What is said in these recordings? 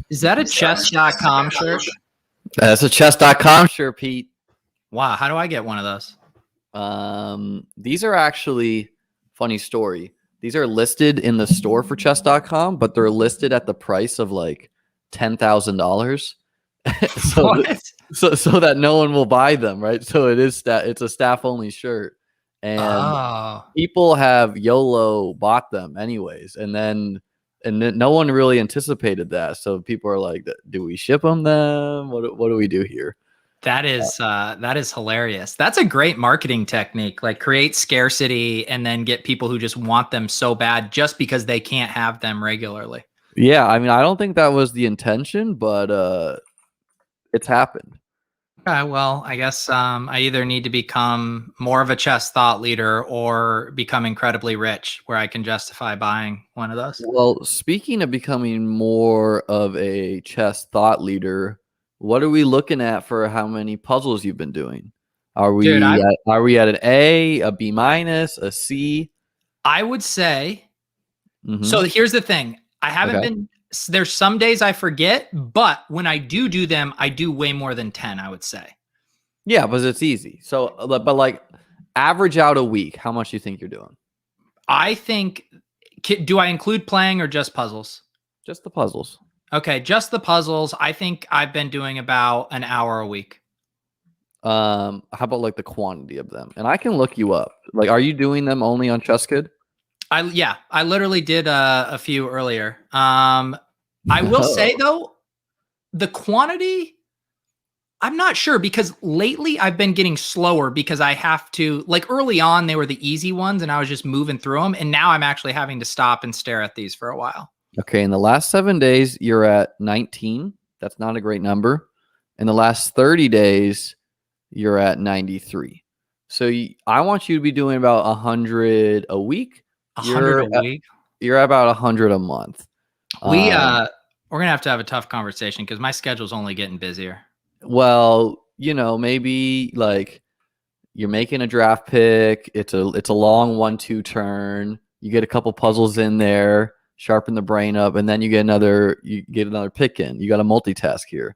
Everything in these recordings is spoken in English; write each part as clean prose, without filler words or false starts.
Is that a chess.com shirt? That's a chess.com shirt, Pete. Wow, how do I get one of those? These are actually funny story. These are listed in the store for chess.com, but they're listed at the price of like $10,000. so that no one will buy them, right? So it's a staff only shirt. And people have YOLO bought them anyways. And then no one really anticipated that. So people are like, do we ship them then? What do we do here? That is hilarious. That's a great marketing technique. Like create scarcity and then get people who just want them so bad just because they can't have them regularly. Yeah, I mean, I don't think that was the intention, but it's happened. Okay, well, I guess I either need to become more of a chess thought leader or become incredibly rich where I can justify buying one of those. Well, speaking of becoming more of a chess thought leader, what are we looking at for how many puzzles you've been doing? Are we at an A, a B minus, a C? I would say. So here's the thing. I haven't been. There's some days I forget, but when I do them, I do way more than 10. I would say. Yeah, but it's easy. So, but like average out a week, how much do you think you're doing? I think. Do I include playing or just puzzles? Just the puzzles. Okay, just the puzzles. I think I've been doing about an hour a week. How about like the quantity of them? And I can look you up. Like, are you doing them only on ChessKid? I literally did a few earlier. I will say though, the quantity, I'm not sure because lately I've been getting slower because I have to, like early on, they were the easy ones and I was just moving through them. And now I'm actually having to stop and stare at these for a while. Okay, in the last 7 days, you're at 19. That's not a great number. In the last 30 days, you're at 93. So I want you to be doing about 100 a week. 100 a week? You're at about 100 a month. We're going to have a tough conversation because my schedule's only getting busier. Well, maybe like you're making a draft pick. It's a long 1-2 turn. You get a couple puzzles in there. Sharpen the brain up, and then you get another pick in. You got to multitask here.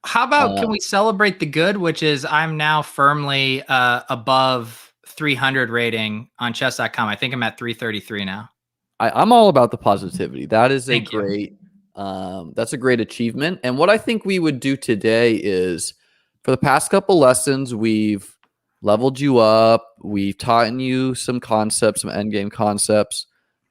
How about can we celebrate the good, which is I'm now firmly above 300 rating on chess.com. I think I'm at 333 now. I'm all about the positivity. That is that's a great achievement. And what I think we would do today is for the past couple lessons, we've leveled you up. We've taught you some concepts, some endgame concepts.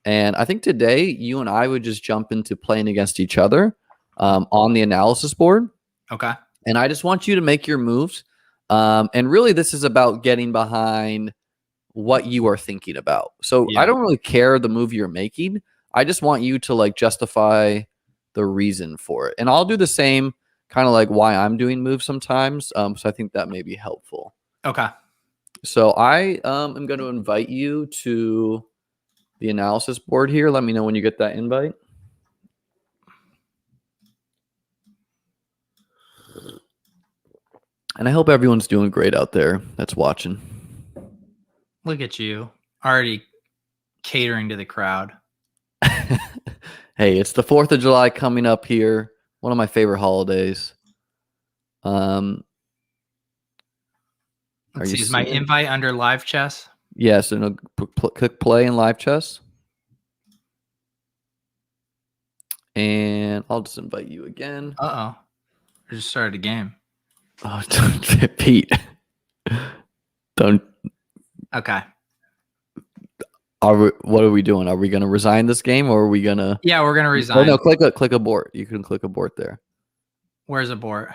And I think today you and I would just jump into playing against each other on the analysis board. Okay. And I just want you to make your moves. And really, this is about getting behind what you are thinking about. So I don't really care the move you're making. I just want you to like justify the reason for it. And I'll do the same kind of like why I'm doing moves sometimes. So I think that may be helpful. Okay. So I am going to invite you to the analysis board here. Let me know when you get that invite. And I hope everyone's doing great out there that's watching. Look at you, already catering to the crowd. Hey, it's the 4th of July coming up here. One of my favorite holidays. Is my invite under live chess? Yes, and click play in live chess. And I'll just invite you again. I just started a game. Oh, Pete. Don't. Okay. What are we doing? Are we going to resign this game or are we going to? Yeah, we're going to resign. Oh, no, click abort. You can click abort there. Where's abort?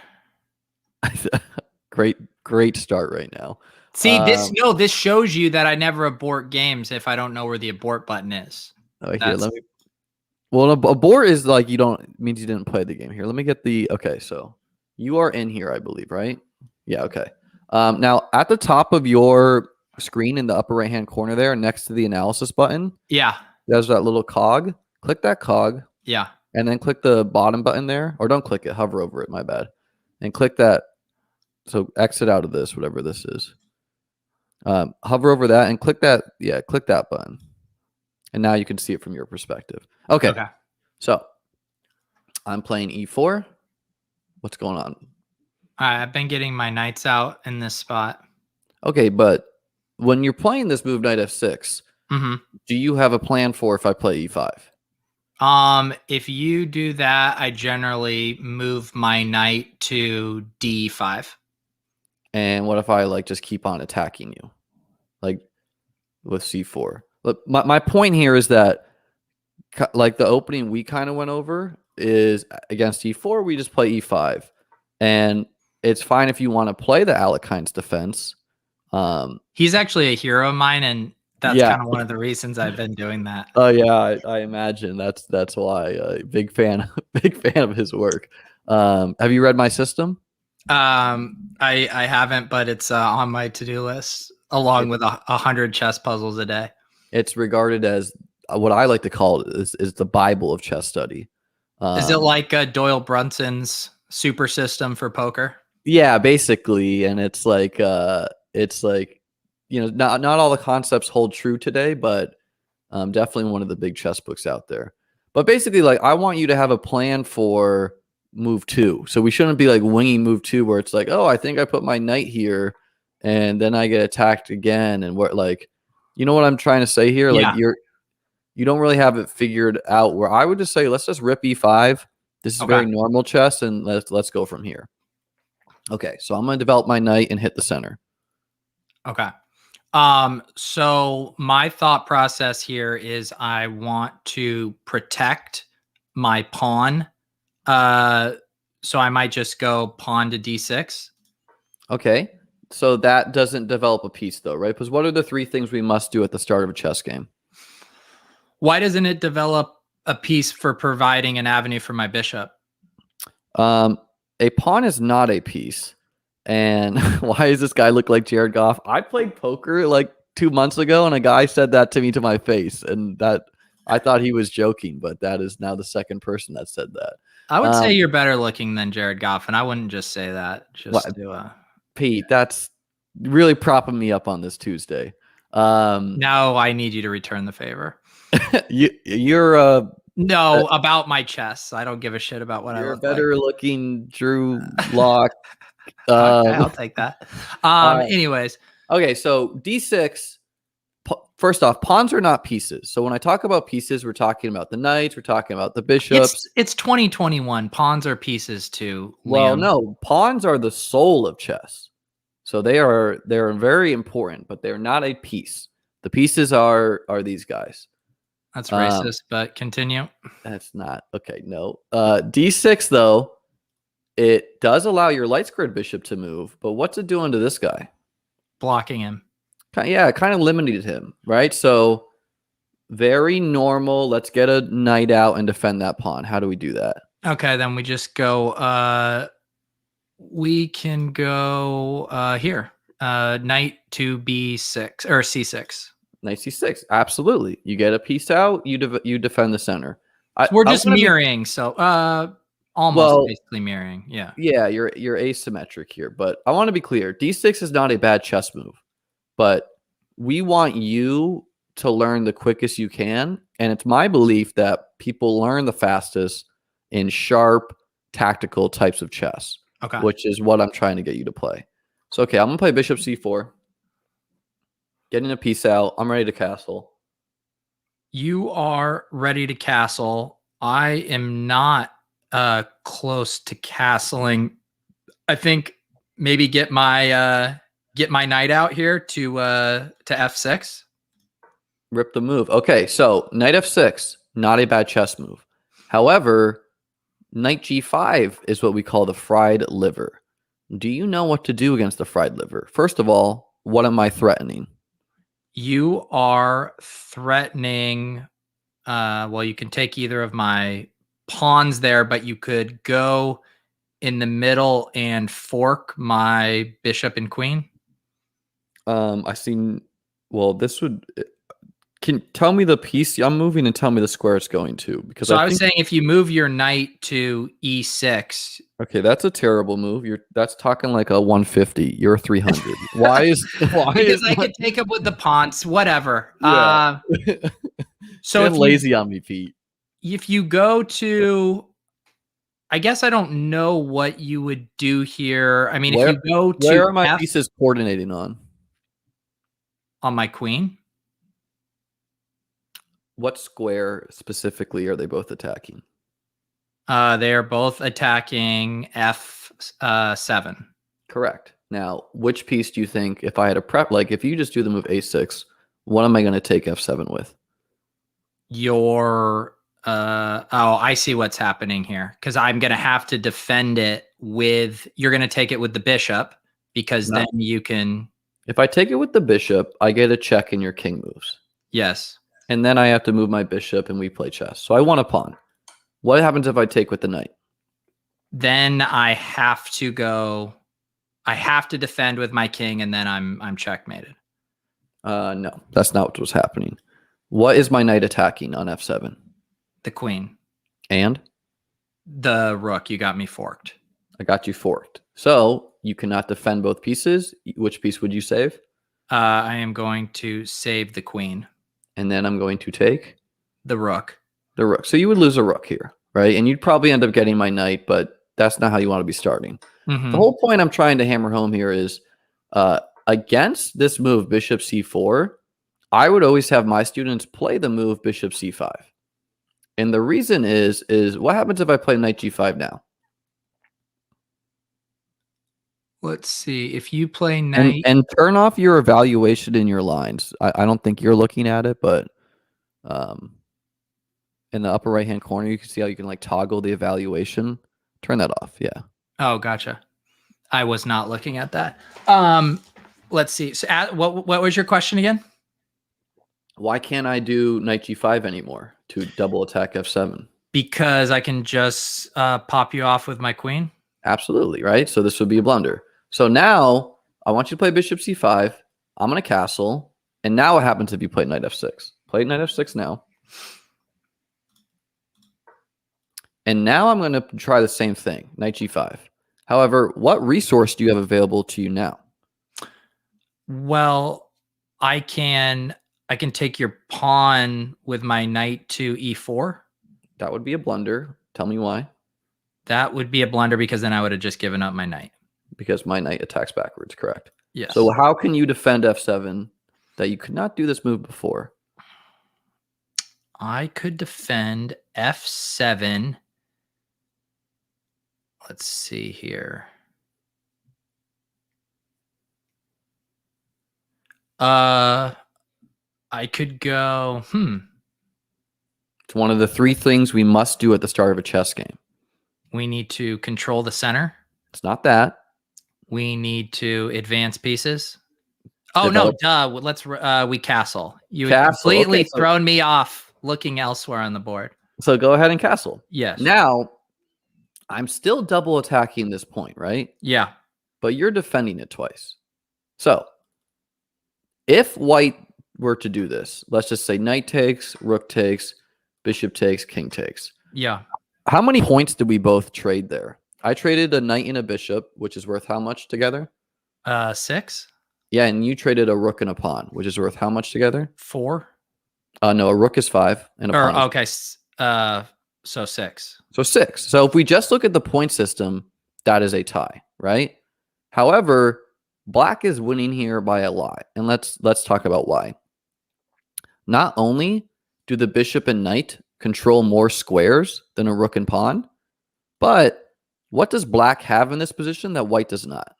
Great start right now. See, this shows you that I never abort games if I don't know where the abort button is. Oh, here, well, abort is like means you didn't play the game. Here, let me get okay, so you are in here, I believe, right? Yeah, okay. Now, at the top of your screen in the upper right-hand corner there, next to the analysis button, there's that little cog. Click that cog. Yeah. And then click the bottom button there. Or don't click it. Hover over it, my bad. And click that. So exit out of this, whatever this is. Hover over that and click that. Yeah, click that button. And now you can see it from your perspective. Okay. So I'm playing e4. What's going on? I've been getting my knights out in this spot. Okay, but when you're playing this move knight f6, hmm do you have a plan for if I play e5? If you do that, I generally move my knight to d5. And what if I like just keep on attacking you, like with c4? Look, my point here is that like the opening we kind of went over is against e4, we just play e5, and it's fine if you want to play the Alekhines defense. He's actually a hero of mine, and that's Yeah. kind of one of the reasons I've been doing that. Oh yeah, I imagine that's why. Big fan, big fan of his work. Have you read my system? I haven't, but it's on my to-do list along It, with 100 chess puzzles a day. it's regarded as what I like to call it is the Bible of chess study. Is it like Doyle Brunson's super system for poker? Yeah, basically, and it's like not all the concepts hold true today, but definitely one of the big chess books out there. But basically, like I want you to have a plan for move 2. So we shouldn't be like winging move 2 where it's like, oh, I think I put my knight here, and then I get attacked again, and what like, you know what I'm trying to say here? Like Yeah. you don't really have it figured out. Where I would just say, let's just rip e5. This is Okay. very normal chess, and let's go from here. Okay, so I'm going to develop my knight and hit the center. Okay. So my thought process here is I want to protect my pawn. So I might just go pawn to d6. Okay, so that doesn't develop a piece though, right? Because what are the 3 things we must do at the start of a chess game? Why doesn't it develop a piece for providing an avenue for my bishop? A pawn is not a piece. And why does this guy look like Jared Goff? I played poker like 2 months ago, and a guy said that to me to my face, and that I thought he was joking, but that is now the second person that said that. I would say you're better looking than Jared Goff, and I wouldn't just say that. Just to Pete, that's really propping me up on this Tuesday. now I need you to return the favor. You're no about my chess. I don't give a shit about what I look better like. looking Drew Lock. Okay, I'll take that. Anyways, okay, so d6. First off, pawns are not pieces. So when I talk about pieces, we're talking about the knights, we're talking about the bishops. It's 2021. Pawns are pieces too. Well, no, pawns are the soul of chess. So they're very important, but they're not a piece. The pieces are these guys. That's racist, but continue. That's not okay. No, d6 though, it does allow your light squared bishop to move, but what's it doing to this guy? Blocking him. Yeah, it kind of limited him, right? So very normal. Let's get a knight out and defend that pawn. How do we do that? Okay, then we just go. We can go here. Knight to b6 or c6. Knight c6. Absolutely. You get a piece out. You defend the center. So we're just mirroring. So almost basically mirroring. Yeah. Yeah, you're asymmetric here, but I want to be clear. d6 is not a bad chess move, but we want you to learn the quickest you can, and it's my belief that people learn the fastest in sharp, tactical types of chess. Okay. Which is what I'm trying to get you to play. So okay, I'm gonna play bishop c4. Getting a piece out. I'm ready to castle. You are ready to castle. I am not close to castling. I think maybe get my knight out here to f6. Rip the move. Okay, so knight f6, not a bad chess move. However, knight g5 is what we call the fried liver. Do you know what to do against the fried liver? First of all, what am I threatening? You are threatening. Well, you can take either of my pawns there, but you could go in the middle and fork my bishop and queen. I seen. Well, this would. Can tell me the piece I'm moving and tell me the square it's going to, because so I was saying if you move your knight to e6. Okay, that's a terrible move. That's talking like a 150. You're a 300. Because I could take up with the pawns, whatever. Yeah. So lazy on me, Pete. If you go to I guess I don't know what you would do here. I mean, if Where you go where to are my F pieces coordinating on? on my queen, What square specifically are they both attacking? they are both attacking F7. Correct. Now, which piece do you think, if I had a prep, like if you just do the move a6, what am I going to take f7 with? Your oh, I see what's happening here, because I'm gonna have to defend it with, you're gonna take it with the bishop, because No. then you can, If I take it with the bishop, I get a check and your king moves. yes. And then I have to move my bishop and we play chess. So I want a pawn. What happens if I take with the knight? Then I have to go, I have to defend with my king, and then I'm checkmated. No, that's not what was happening. What is my knight attacking on f7? The queen. And? The rook, you got me forked. I got you forked. So you cannot defend both pieces. Which piece would you save? I am going to save the queen. And then I'm going to take? The rook. The rook. So you would lose a rook here, right? And you'd probably end up getting my knight, but that's not how you want to be starting. Mm-hmm. The whole point I'm trying to hammer home here is against this move, bishop c4, I would always have my students play the move bishop c5. And the reason is what happens if I play knight g5 now? Let's see. If you play knight, And turn off your evaluation in your lines. I don't think you're looking at it, but in the upper right-hand corner, you can see how you can like toggle the evaluation. Turn that off. Yeah. oh, gotcha. I was not looking at that. Let's see. So, what was your question again? Why can't I do knight g5 anymore to double attack f7? Because I can just pop you off with my queen. Absolutely, right? So this would be a blunder. So now I want you to play bishop c5. I'm going to castle. And now what happens if you play knight f6? Play knight f6 now. And now I'm going to try the same thing, knight g5. However, what resource do you have available to you now? Well, I can take your pawn with my knight to e4. That would be a blunder. Tell me why. That would be a blunder, because then I would have just given up my knight. Because my knight attacks backwards, correct? Yes. So how can you defend f7 that you could not do this move before? I could defend f7. Let's see here. I could go, It's one of the 3 things we must do at the start of a chess game. we need to control the center. It's not that. We need to advance pieces. Oh, Develop. no, duh. Let's, we castle. You Castle. completely Okay, so- thrown me off looking elsewhere on the board. So go ahead and castle. Yes. Now, I'm still double attacking this point, right? Yeah. But you're defending it twice. So if white were to do this, let's just say knight takes, rook takes, bishop takes, king takes. Yeah. How many points did we both trade there? I traded a knight and a bishop, which is worth how much together? 6. Yeah, and you traded a rook and a pawn, which is worth how much together? 4. No, a rook is 5 and a pawn is Okay. So 6. So 6. So if we just look at the point system, that is a tie, right? However, black is winning here by a lot. And let's talk about why. Not only do the bishop and knight control more squares than a rook and pawn, but what does black have in this position that white does not?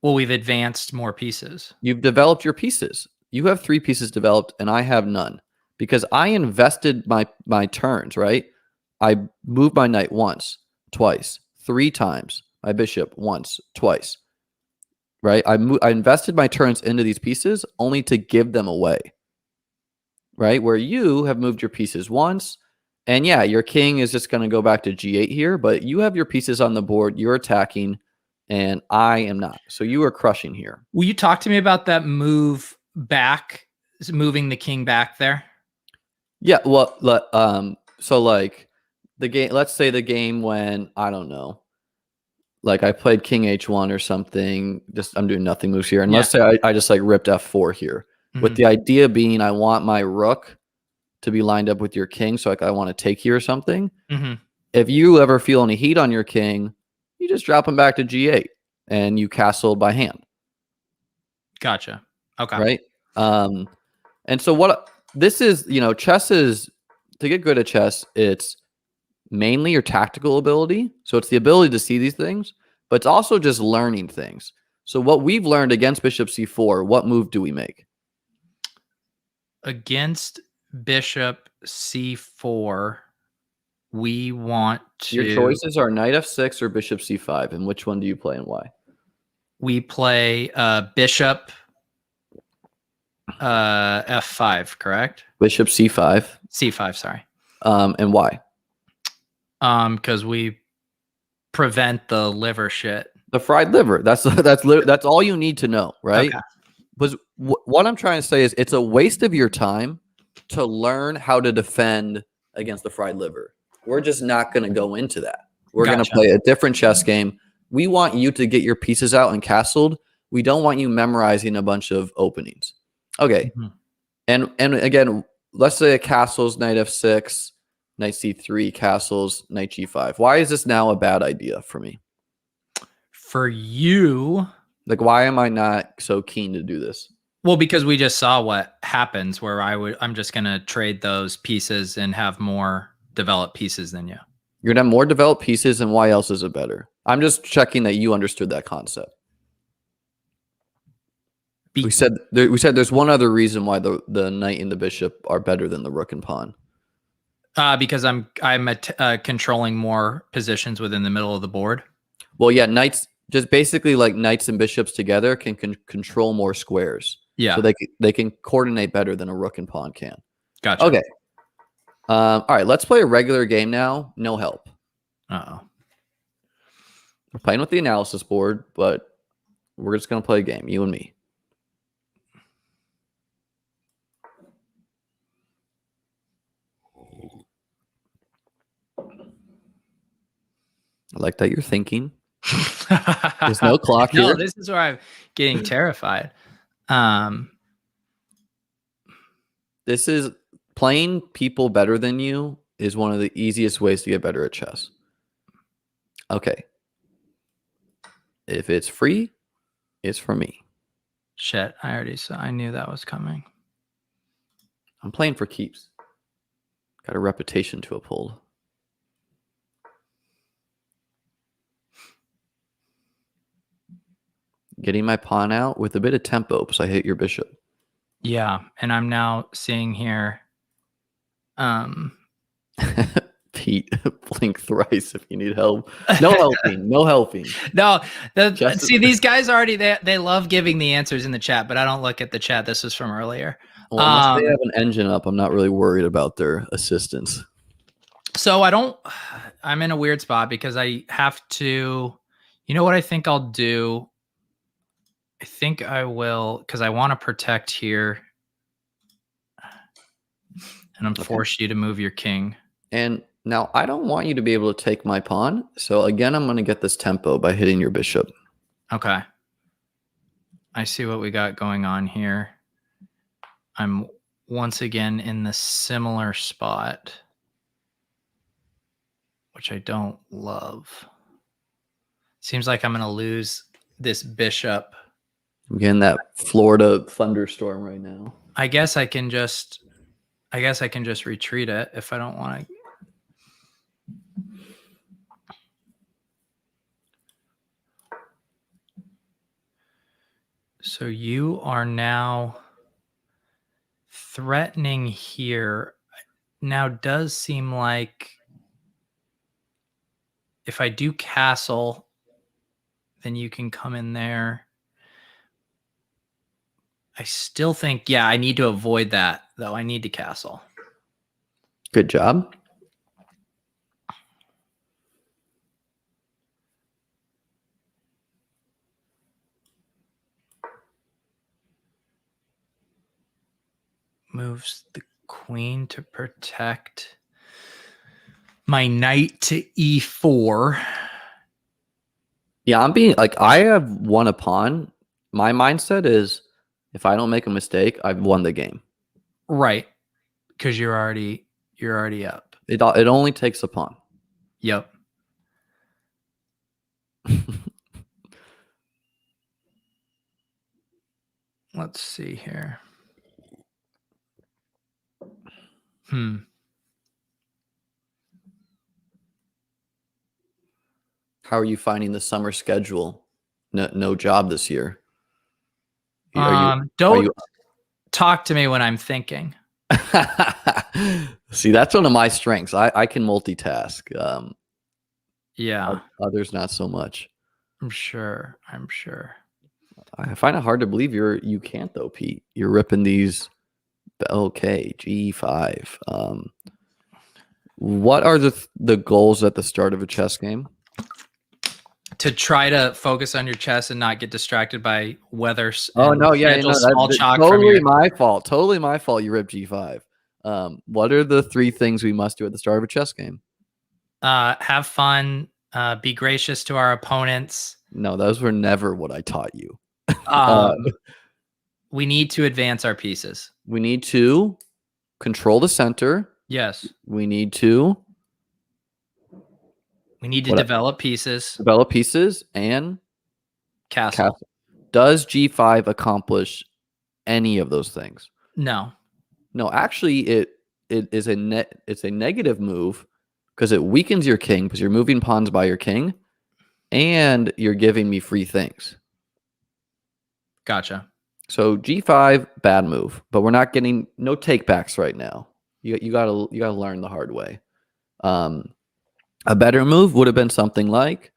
Well, we've advanced more pieces. You've developed your pieces. You have 3 pieces developed and I have none because I invested my turns, right? I moved my knight once, twice, 3 times. My bishop once, twice, right? I invested my turns into these pieces only to give them away, right? Where you have moved your pieces once. And yeah, your king is just going to go back to g8 here, but you have your pieces on the board. You're attacking and I am not. So you are crushing here. Will you talk to me about that move back, moving the king back there? Yeah, well, so like the game, let's say the game when, I don't know, like I played king h1 or something, just I'm doing nothing moves here. And let's say I just like ripped f4 here with the idea being I want my rook to be lined up with your king. So like I want to take here or something. If you ever feel any heat on your king, you just drop him back to G8 and you castle by hand. Gotcha. Okay. Right. And so what this is, chess is, to get good at chess, it's mainly your tactical ability. So it's the ability to see these things, but it's also just learning things. So what we've learned against bishop c4, what move do we make? Against bishop c4, we want to... Your choices are knight f6 or bishop c5, and which one do you play and why? We play bishop f5, correct? Bishop c5. C5, sorry. And why? Because we prevent the liver shit. The fried liver. That's all you need to know, right? Okay. Was what I'm trying to say is it's a waste of your time to learn how to defend against the fried liver. We're just not going to go into that. We're going to play a different chess game. We want you to get your pieces out and castled. We don't want you memorizing a bunch of openings. Okay. And again, let's say a castles knight f6, knight c3, castles knight g5. Why is this now a bad idea for me? For you, like, why am I not so keen to do this? Well, because we just saw what happens where I'm just going to trade those pieces and have more developed pieces than you. You're going to have more developed pieces, and why else is it better? I'm just checking that you understood that concept. We said there's one other reason why the knight and the bishop are better than the rook and pawn. Because I'm controlling more positions within the middle of the board. Well, yeah, knights, just basically like knights and bishops together can control more squares. Yeah. So they can coordinate better than a rook and pawn can. Gotcha. Okay. All right, let's play a regular game now. No help. Uh-oh. We're playing with the analysis board, but we're just going to play a game, you and me. I like that you're thinking. There's no clock here. No, this is where I'm getting terrified. This is playing people better than you is one of the easiest ways to get better at chess. Okay. If it's free, it's for me. Shit, I already saw. I knew that was coming. I'm playing for keeps. Got a reputation to uphold. Getting my pawn out with a bit of tempo because I hit your bishop. Yeah, and I'm now seeing here. Pete, blink thrice if you need help. No helping. No helping. No, see, these guys already they love giving the answers in the chat, but I don't look at the chat. This was from earlier. Well, unless they have an engine up, I'm not really worried about their assistance. So I'm in a weird spot because I have to. You know what I think I'll do? I think I will, because I want to protect here. And I'm forced you to move your king. And now I don't want you to be able to take my pawn. So again, I'm going to get this tempo by hitting your bishop. Okay. I see what we got going on here. I'm once again in the similar spot, which I don't love. Seems like I'm going to lose this bishop. I'm getting that Florida thunderstorm right now. I guess I can just retreat it if I don't want to. So you are now threatening here. Now does seem like if I do castle, then you can come in there. I still think, yeah, I need to avoid that, though. I need to castle. Good job. Moves the queen to protect my knight to e4. Yeah, I'm being like, I have won a pawn. My mindset is if I don't make a mistake, I've won the game. Right. Because you're already up. It only takes a pawn. Yep. Let's see here. How are you finding the summer schedule? No job this year. Are Don't you talk to me when I'm thinking. See, that's one of my strengths. I can multitask. Yeah, Others not so much. I'm sure. I find it hard to believe you can't though, Pete. You're ripping these. Okay, G5. What are the goals at the start of a chess game? To try to focus on your chess and not get distracted by weather Oh and no, yeah, potential no, small that's chalk from totally your. my fault. Totally my fault. You ripped G5. What are the 3 things we must do at the start of a chess game? Have fun. Be gracious to our opponents. No, those were never what I taught you. We need to advance our pieces. We need to control the center. Yes. We need to develop pieces. develop pieces and Castle. Does G5 accomplish any of those things? No. No, actually, it is it's a negative move because it weakens your king because you're moving pawns by your king, and you're giving me free things. Gotcha. So G5, bad move, but we're not getting no takebacks right now. You gotta learn the hard way. A better move would have been something like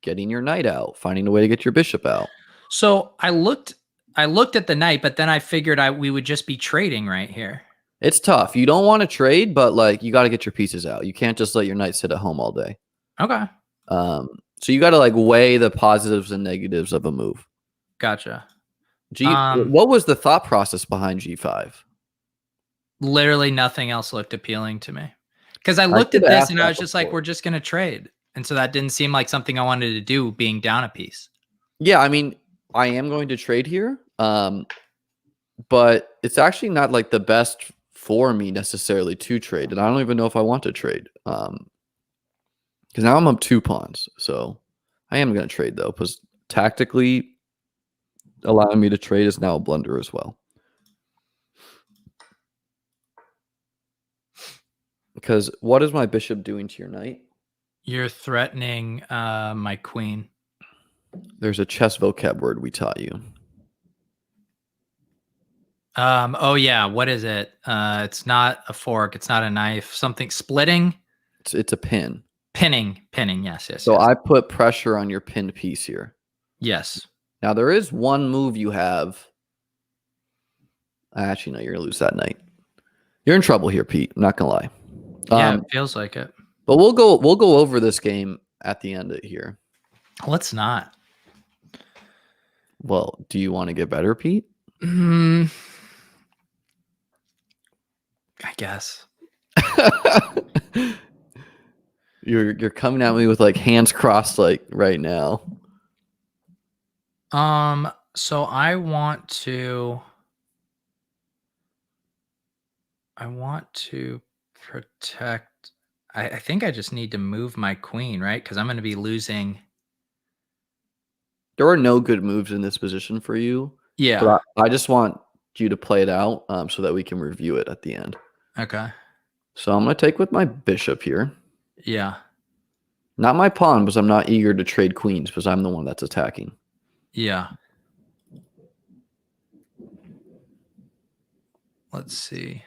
getting your knight out, finding a way to get your bishop out. So I looked at the knight, but then I figured we would just be trading right here. It's tough. You don't want to trade, but like you got to get your pieces out. You can't just let your knight sit at home all day. Okay. So you got to like weigh the positives and negatives of a move. Gotcha. What was the thought process behind G5? Literally nothing else looked appealing to me. Because I looked at this and I was just like, we're just going to trade. And so that didn't seem like something I wanted to do, being down a piece. Yeah, I mean, I am going to trade here, but it's actually not like the best for me necessarily to trade. And I don't even know if I want to trade. Because now I'm up 2 pawns. So I am going to trade, though, because tactically allowing me to trade is now a blunder as well. Because what is my bishop doing to your knight? You're threatening my queen. There's a chess vocab word we taught you. Oh yeah, what is it? It's not a fork. It's not a knife. Something splitting. It's a pin. Pinning. Yes. So yes. I put pressure on your pinned piece here. Yes. Now there is one move you have. Actually, no, you're gonna lose that knight. You're in trouble here, Pete. I'm not gonna lie. Yeah, it feels like it. But we'll go over this game at the end of here. Let's not. Well, do you want to get better, Pete? I guess. You're coming at me with like hands crossed like right now. So I want to protect. I think I just need to move my queen, right? Because I'm going to be losing. There are no good moves in this position for you. Yeah. But I just want you to play it out so that we can review it at the end. Okay. So I'm going to take with my bishop here. Yeah. Not my pawn, because I'm not eager to trade queens, because I'm the one that's attacking. Yeah. Let's see.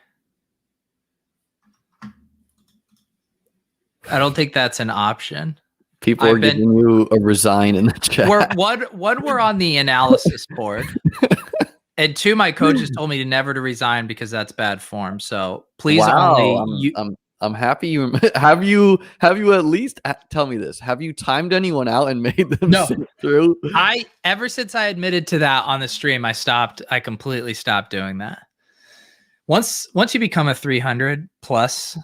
I don't think that's an option. People are giving you a resign in the chat. We're on the analysis board. And 2, my coaches told me never to resign because that's bad form. So please I'm happy you have you at least tell me this. Have you timed anyone out and made them sit through? Ever since I admitted to that on the stream, I completely stopped doing that. Once you become a 300 plus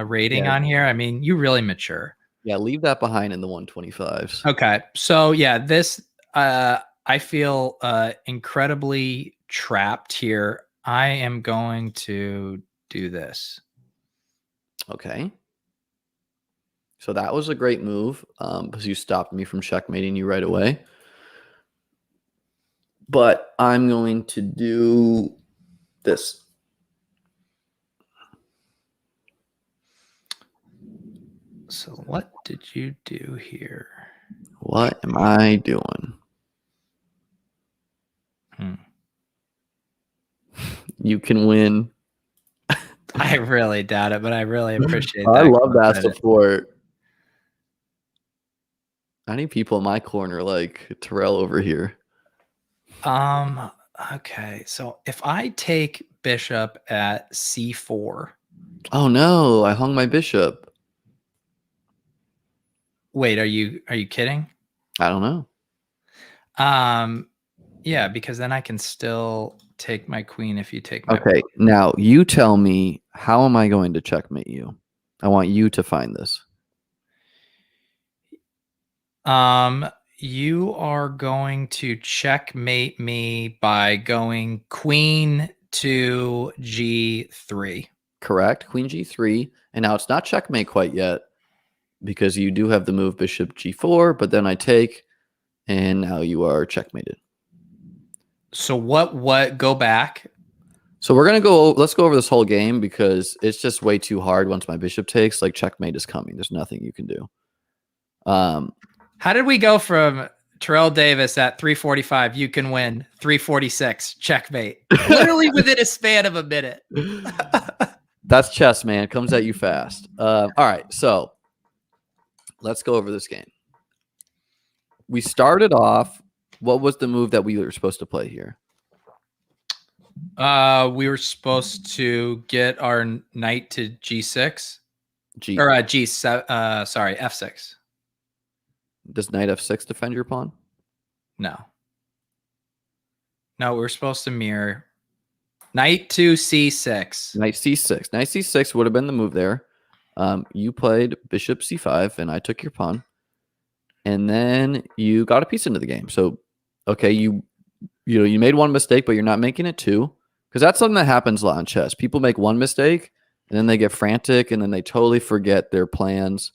rating on here, I mean, you really mature. Yeah, leave that behind in the 125s. Okay. So yeah, this I feel incredibly trapped here. I am going to do this. Okay. So that was a great move because you stopped me from checkmating you right away. But I'm going to do this. So what did you do here? What am I doing? You can win. I really doubt it, but I really appreciate I that. love that credit. support. I need people in my corner like Terrell over here. Okay, so if I take bishop at c4. Oh no, I hung my bishop. Wait, are you kidding? I don't know. Yeah, because then I can still take my queen if you take my Okay, now you tell me, how am I going to checkmate you? I want you to find this. You are going to checkmate me by going queen to g3. Correct. Queen g3. And now it's not checkmate quite yet because you do have the move bishop g4, but then I take, and now you are checkmated. So what go back? So we're going to let's go over this whole game because it's just way too hard once my bishop takes. Like checkmate is coming. There's nothing you can do. How did we go from Terrell Davis at 345, you can win, 346, checkmate? Literally within a span of a minute. That's chess, man. It comes at you fast. All right, so let's go over this game. We started off. What was the move that we were supposed to play here? We were supposed to get our knight to g6. Or g7. Sorry, f6. Does knight f6 defend your pawn? No. No, we were supposed to mirror. Knight to c6. Knight c6. Knight c6 would have been the move there. You played bishop c5, and I took your pawn. And then you got a piece into the game. So, okay, you made one mistake, but you're not making it two. Because that's something that happens a lot in chess. People make one mistake, and then they get frantic, and then they totally forget their plans.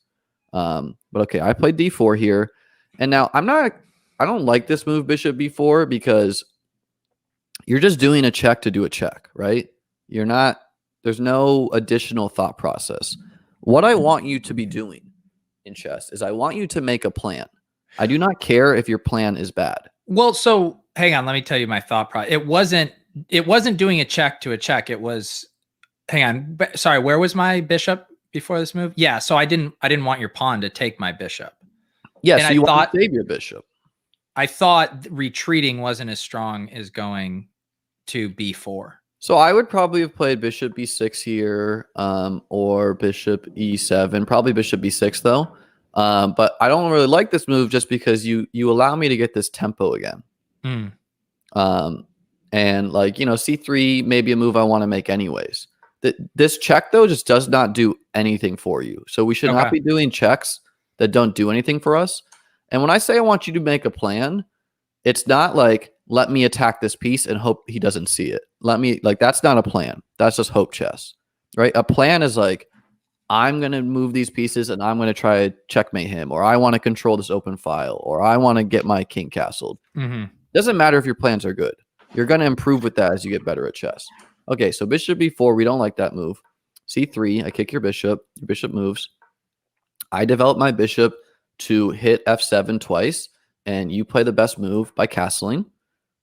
But okay, I played d4 here. And now I don't like this move, bishop b4, because you're just doing a check to do a check, right? There's no additional thought process. What I want you to be doing in chess is I want you to make a plan. I do not care if your plan is bad. Well, so hang on, let me tell you my thought process. It wasn't doing a check to a check. It was, hang on, sorry, where was my bishop before this move? Yeah, so I didn't want your pawn to take my bishop. Yes, so you want to save your bishop. I thought retreating wasn't as strong as going to b4. So I would probably have played bishop b6 here, or bishop e7, probably bishop b6 though. But I don't really like this move just because you allow me to get this tempo again. And like, c3 may be a move I want to make anyways. This check though just does not do anything for you. So we should not be doing checks that don't do anything for us. And when I say I want you to make a plan, it's not like, let me attack this piece and hope he doesn't see it. That's not a plan. That's just hope chess, right? A plan is like, I'm going to move these pieces and I'm going to try to checkmate him, or I want to control this open file, or I want to get my king castled. Doesn't matter if your plans are good. You're going to improve with that as you get better at chess. Okay, so bishop b4, we don't like that move. c3, I kick your bishop moves. I develop my bishop to hit f7 twice, and you play the best move by castling.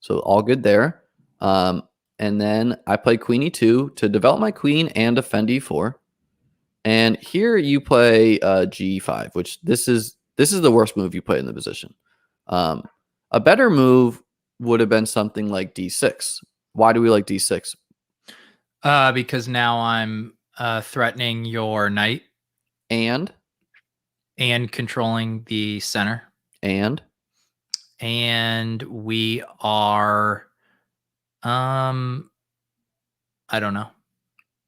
So all good there. And then I play queen e2 to develop my queen and defend e4. And here you play g5, which this is the worst move you play in the position. A better move would have been something like d6. Why do we like d6? Because now I'm threatening your knight and controlling the center. And we are, I don't know.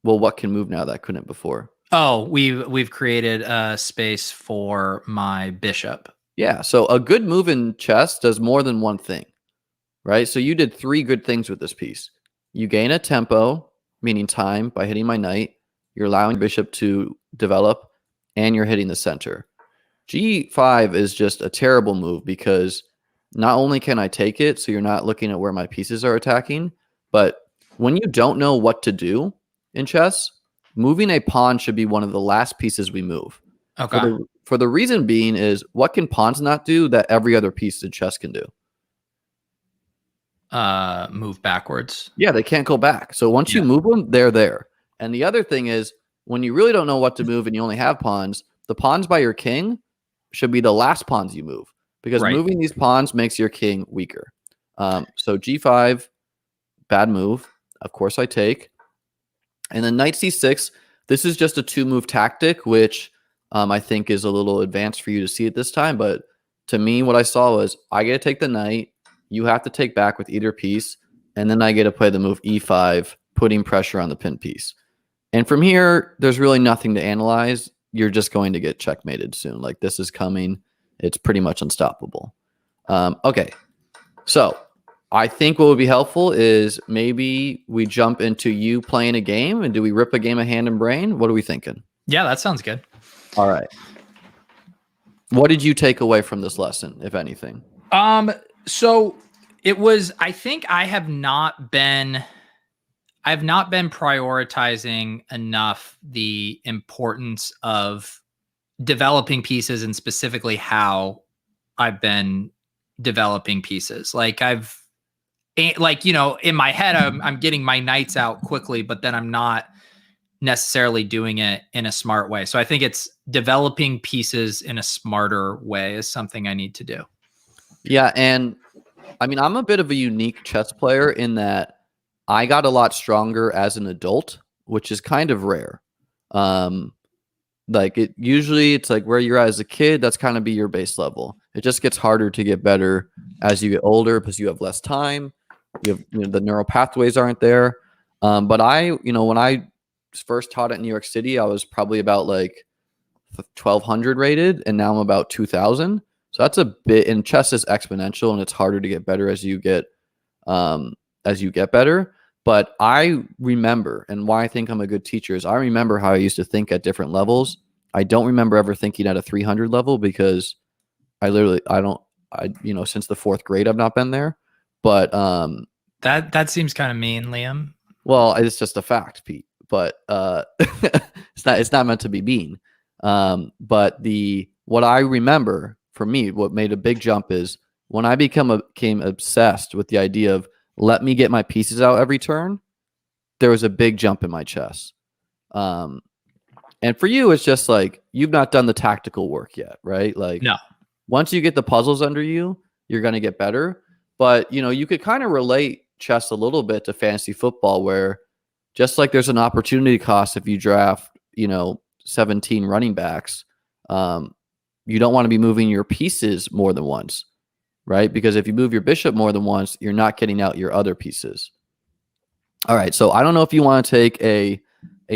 Well, what can move now that couldn't before? Oh, we've created a space for my bishop. Yeah, so a good move in chess does more than one thing, right? So you did 3 good things with this piece. You gain a tempo, meaning time, by hitting my knight. You're allowing bishop to develop, and you're hitting the center. G5 is just a terrible move because not only can I take it, so you're not looking at where my pieces are attacking, but when you don't know what to do in chess, moving a pawn should be one of the last pieces we move. Okay. For the reason being is, what can pawns not do that every other piece in chess can do? Move backwards. Yeah, they can't go back. So once you move them, they're there. And the other thing is, when you really don't know what to move and you only have pawns, the pawns by your king should be the last pawns you move, because moving these pawns makes your king weaker. So G5, bad move. Of course I take. And then knight C6, this is just a 2-move tactic, which I think is a little advanced for you to see at this time. But to me, what I saw was I get to take the knight. You have to take back with either piece. And then I get to play the move E5, putting pressure on the pin piece. And from here, there's really nothing to analyze. You're just going to get checkmated soon. Like, this is coming. It's pretty much unstoppable. Okay. So I think what would be helpful is maybe we jump into you playing a game, and do we rip a game of Hand and Brain? What are we thinking? Yeah, that sounds good. All right. What did you take away from this lesson, if anything? So it was, I think I have not been prioritizing enough the importance of developing pieces, and specifically how I've been developing pieces. Like, in my head, I'm getting my knights out quickly, but then I'm not necessarily doing it in a smart way. So I think it's developing pieces in a smarter way is something I need to do. Yeah. And I mean, I'm a bit of a unique chess player in that I got a lot stronger as an adult, which is kind of rare. Like, it's like where you're at as a kid, that's kind of be your base level. It just gets harder to get better as you get older because you have less time. The neural pathways aren't there. But when I first taught at New York City, I was probably about like 1,200 rated, and now I'm about 2,000. So that's a bit. And chess is exponential, and it's harder to get better as you get better. But I remember, and why I think I'm a good teacher is I remember how I used to think at different levels. I don't remember ever thinking at a 300 level because since the 4th grade, I've not been there. But that seems kind of mean, Liam. Well, it's just a fact, Pete. But it's not meant to be mean. But what I remember for me, what made a big jump is when I became obsessed with the idea of let me get my pieces out every turn, there was a big jump in my chess. And for you, it's just like you've not done the tactical work yet, right? Like, no. Once you get the puzzles under you, you're going to get better. But, you could kind of relate chess a little bit to fantasy football, where just like there's an opportunity cost if you draft, 17 running backs, you don't want to be moving your pieces more than once, right? Because if you move your bishop more than once, you're not getting out your other pieces. All right. So I don't know if you want to take a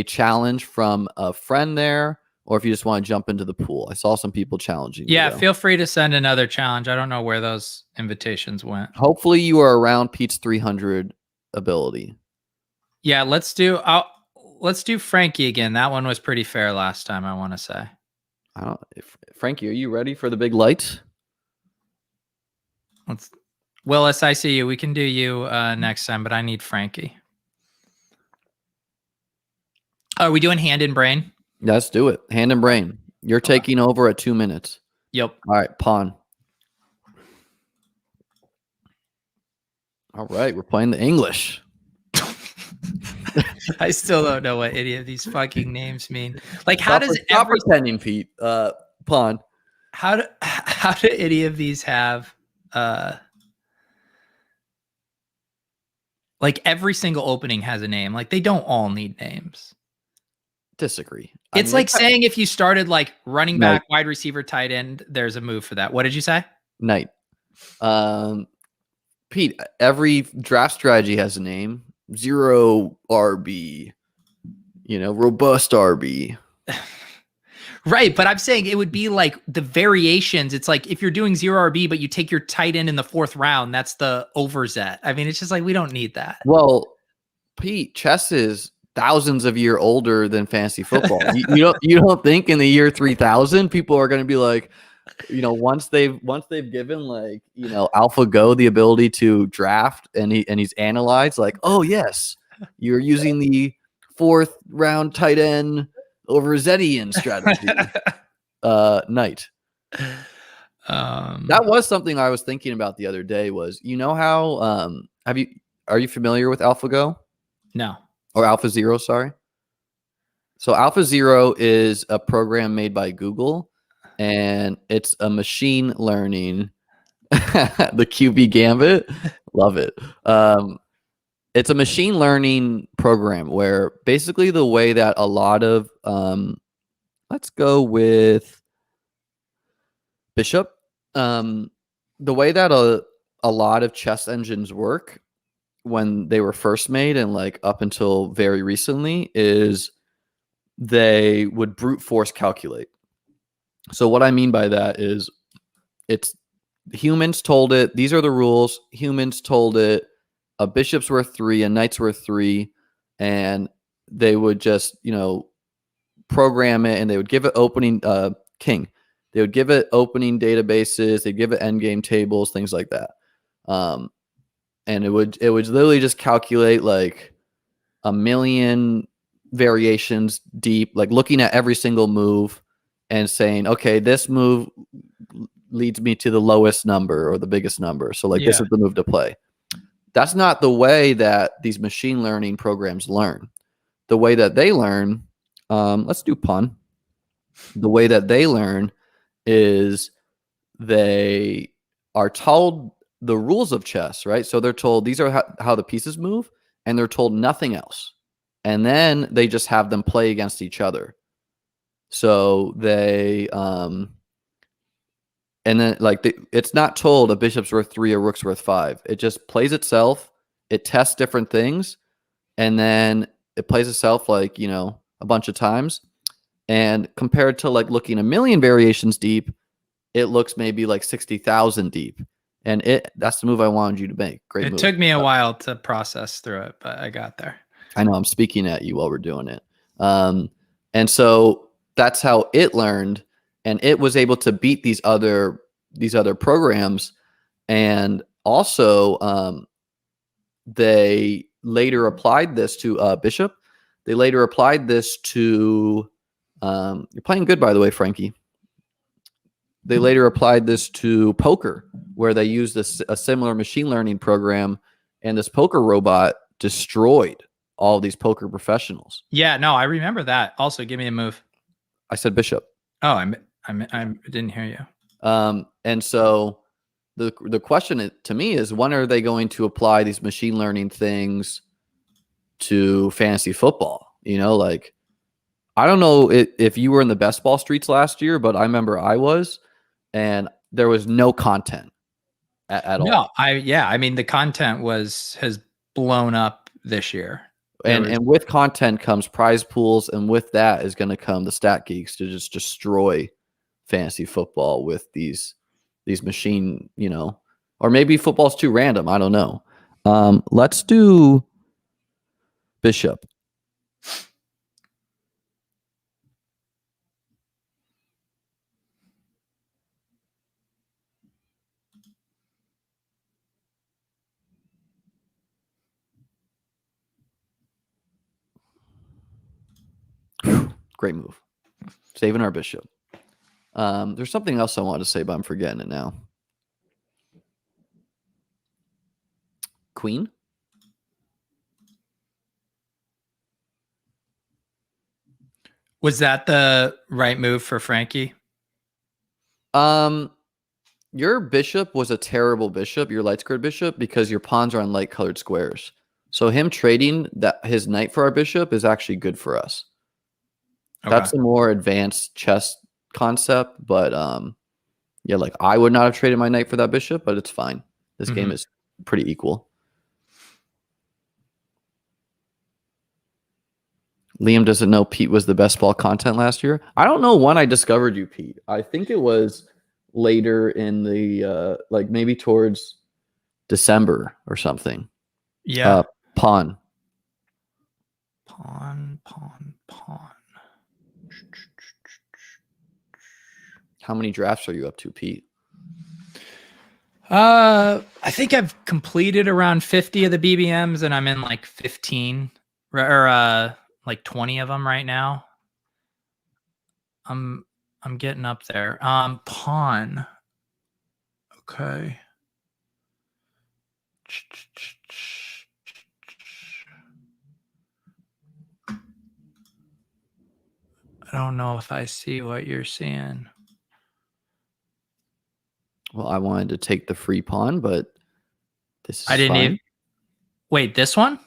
challenge from a friend there, or if you just want to jump into the pool. I saw some people challenging. Yeah, feel free to send another challenge. I don't know where those invitations went. Hopefully you are around Pete's 300 ability. Yeah, let's do Frankie again. That one was pretty fair last time, I want to say. Frankie, are you ready for the big lights? Willis, I see you. We can do you next time, but I need Frankie. Are we doing Hand and Brain? Let's do it. Hand and Brain. You're taking over at 2 minutes. Yep. All right, pawn. All right, we're playing the English. I still don't know what any of these fucking names mean. Like, stop pretending, Pete? Pawn. How do any of these have like every single opening has a name? Like, they don't all need names. Disagree. It's like saying if you started like running back, wide receiver, tight end, there's a move for that. What did you say? Knight. Pete, every draft strategy has a name. Zero RB, robust RB. Right, but I'm saying it would be like the variations. It's like if you're doing 0 RB, but you take your tight end in the 4th round, that's the Overzet. I mean, it's just like we don't need that. Well, Pete, chess is thousands of year older than fantasy football. You don't think in the year 3000 people are going to be like, once they've given like, AlphaGo the ability to draft and he's analyzed like, oh yes, you're using the 4th round tight end Overzetian strategy. Knight. That was something I was thinking about the other day was, how are you familiar with AlphaGo? No. Or AlphaZero, sorry. So AlphaZero is a program made by Google, and it's a machine learning the QB Gambit. Love it. It's a machine learning program where basically the way that a lot of let's go with Bishop. The way that a lot of chess engines work when they were first made and like up until very recently is they would brute force calculate. So what I mean by that is it's humans told it, these are the rules. Humans told it a bishop's worth 3, a knight's worth 3, and they would just, program it, and they would give it opening king. They would give it opening databases, they'd give it endgame tables, things like that. And it would literally just calculate like a million variations deep, like looking at every single move and saying, okay, this move leads me to the lowest number or the biggest number. So like this is the move to play. That's not the way that these machine learning programs learn. The way that they learn, let's do pawn. The way that they learn is they are told the rules of chess, right? So they're told these are how the pieces move, and they're told nothing else. And then they just have them play against each other. So they, and then like it's not told a bishop's worth 3, a rook's worth 5. It just plays itself. It tests different things, and then it plays itself like, a bunch of times. And compared to like looking a million variations deep, it looks maybe like 60,000 deep. And that's the move I wanted you to make. Great move. It took me a while to process through it, but I got there. I know I'm speaking at you while we're doing it. And so that's how it learned, and it was able to beat these other programs. And also, they later applied this to Bishop. They later applied this to you're playing good, by the way, Frankie. They later applied this to poker, where they used a similar machine learning program, and this poker robot destroyed all these poker professionals. Yeah, no, I remember that. Also, give me a move. I said Bishop. Oh, I didn't hear you. And so the question to me is, when are they going to apply these machine learning things to fantasy football? Like, I don't know if you were in the best ball streets last year, but I remember I was, and there was no content at all. No, I mean, the content has blown up this year. And with content comes prize pools, and with that is going to come the stat geeks to just destroy fantasy football with these machine, or maybe football's too random. I don't know. Let's do Bishop. Great move. Saving our bishop. There's something else I wanted to say, but I'm forgetting it now. Queen? Was that the right move for Frankie? Your bishop was a terrible bishop, your light squared bishop, because your pawns are on light colored squares. So him trading his knight for our bishop is actually good for us. Okay. That's a more advanced chess concept, but yeah, like I would not have traded my knight for that bishop, but it's fine. This game is pretty equal. Liam doesn't know Pete was the best ball content last year. I don't know when I discovered you, Pete. I think it was later in the like maybe towards December or something. Yeah. Pawn Pawn, pawn, pawn. How many drafts are you up to, Pete? I think I've completed around 50 of the BBMs, and I'm in like 15 or like 20 of them right now. I'm getting up there. Pawn. Okay. I don't know if I see what you're seeing. Well, I wanted to take the free pawn, but this is I didn't fine. even wait. This one?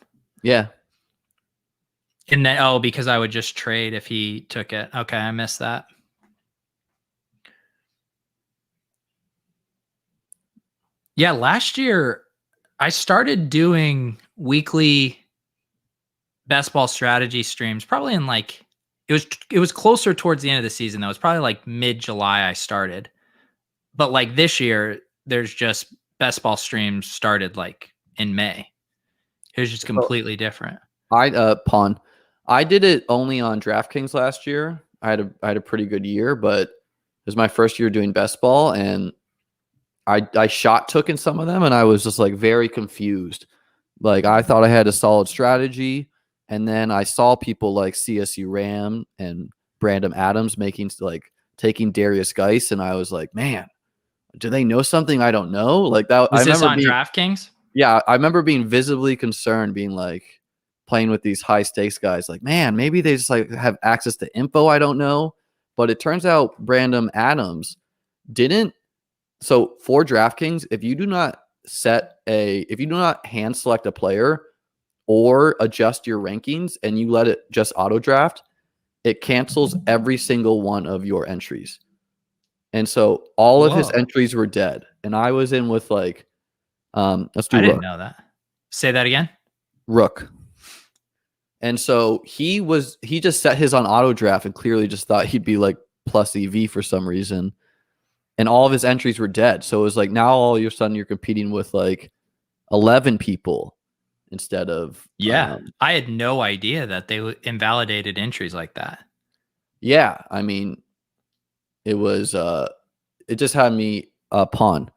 Yeah. And then because I would just trade if he took it. Okay, I missed that. Yeah, last year I started doing weekly best ball strategy streams. Probably in like it was closer towards the end of the season though. It was probably like mid-July I started. But like this year, there's just best ball streams started like in May. It was just completely different. Pawn. I did it only on DraftKings last year. I had a pretty good year, but it was my first year doing best ball, and I shot took in some of them, and I was just like very confused. Like I thought I had a solid strategy, and then I saw people like CSU Ram and Brandon Adams taking Darius Geis, and I was like, man, do they know something I don't know? Like that. Was this on DraftKings? Yeah, I remember being visibly concerned, being like playing with these high stakes guys. Like, man, maybe they just like have access to info I don't know. But it turns out Brandon Adams didn't. So for DraftKings, if you do not hand select a player or adjust your rankings and you let it just auto draft, it cancels every single one of your entries. And so all of his entries were dead. And I was in with like, let's do I Rook. didn't know that. Say that again. Rook. And so he just set his on auto draft and clearly just thought he'd be like plus EV for some reason. And all of his entries were dead. So it was like now all of a sudden you're competing with like 11 people instead of. Yeah. I had no idea that they invalidated entries like that. Yeah. I mean, it was, it just had me pawn.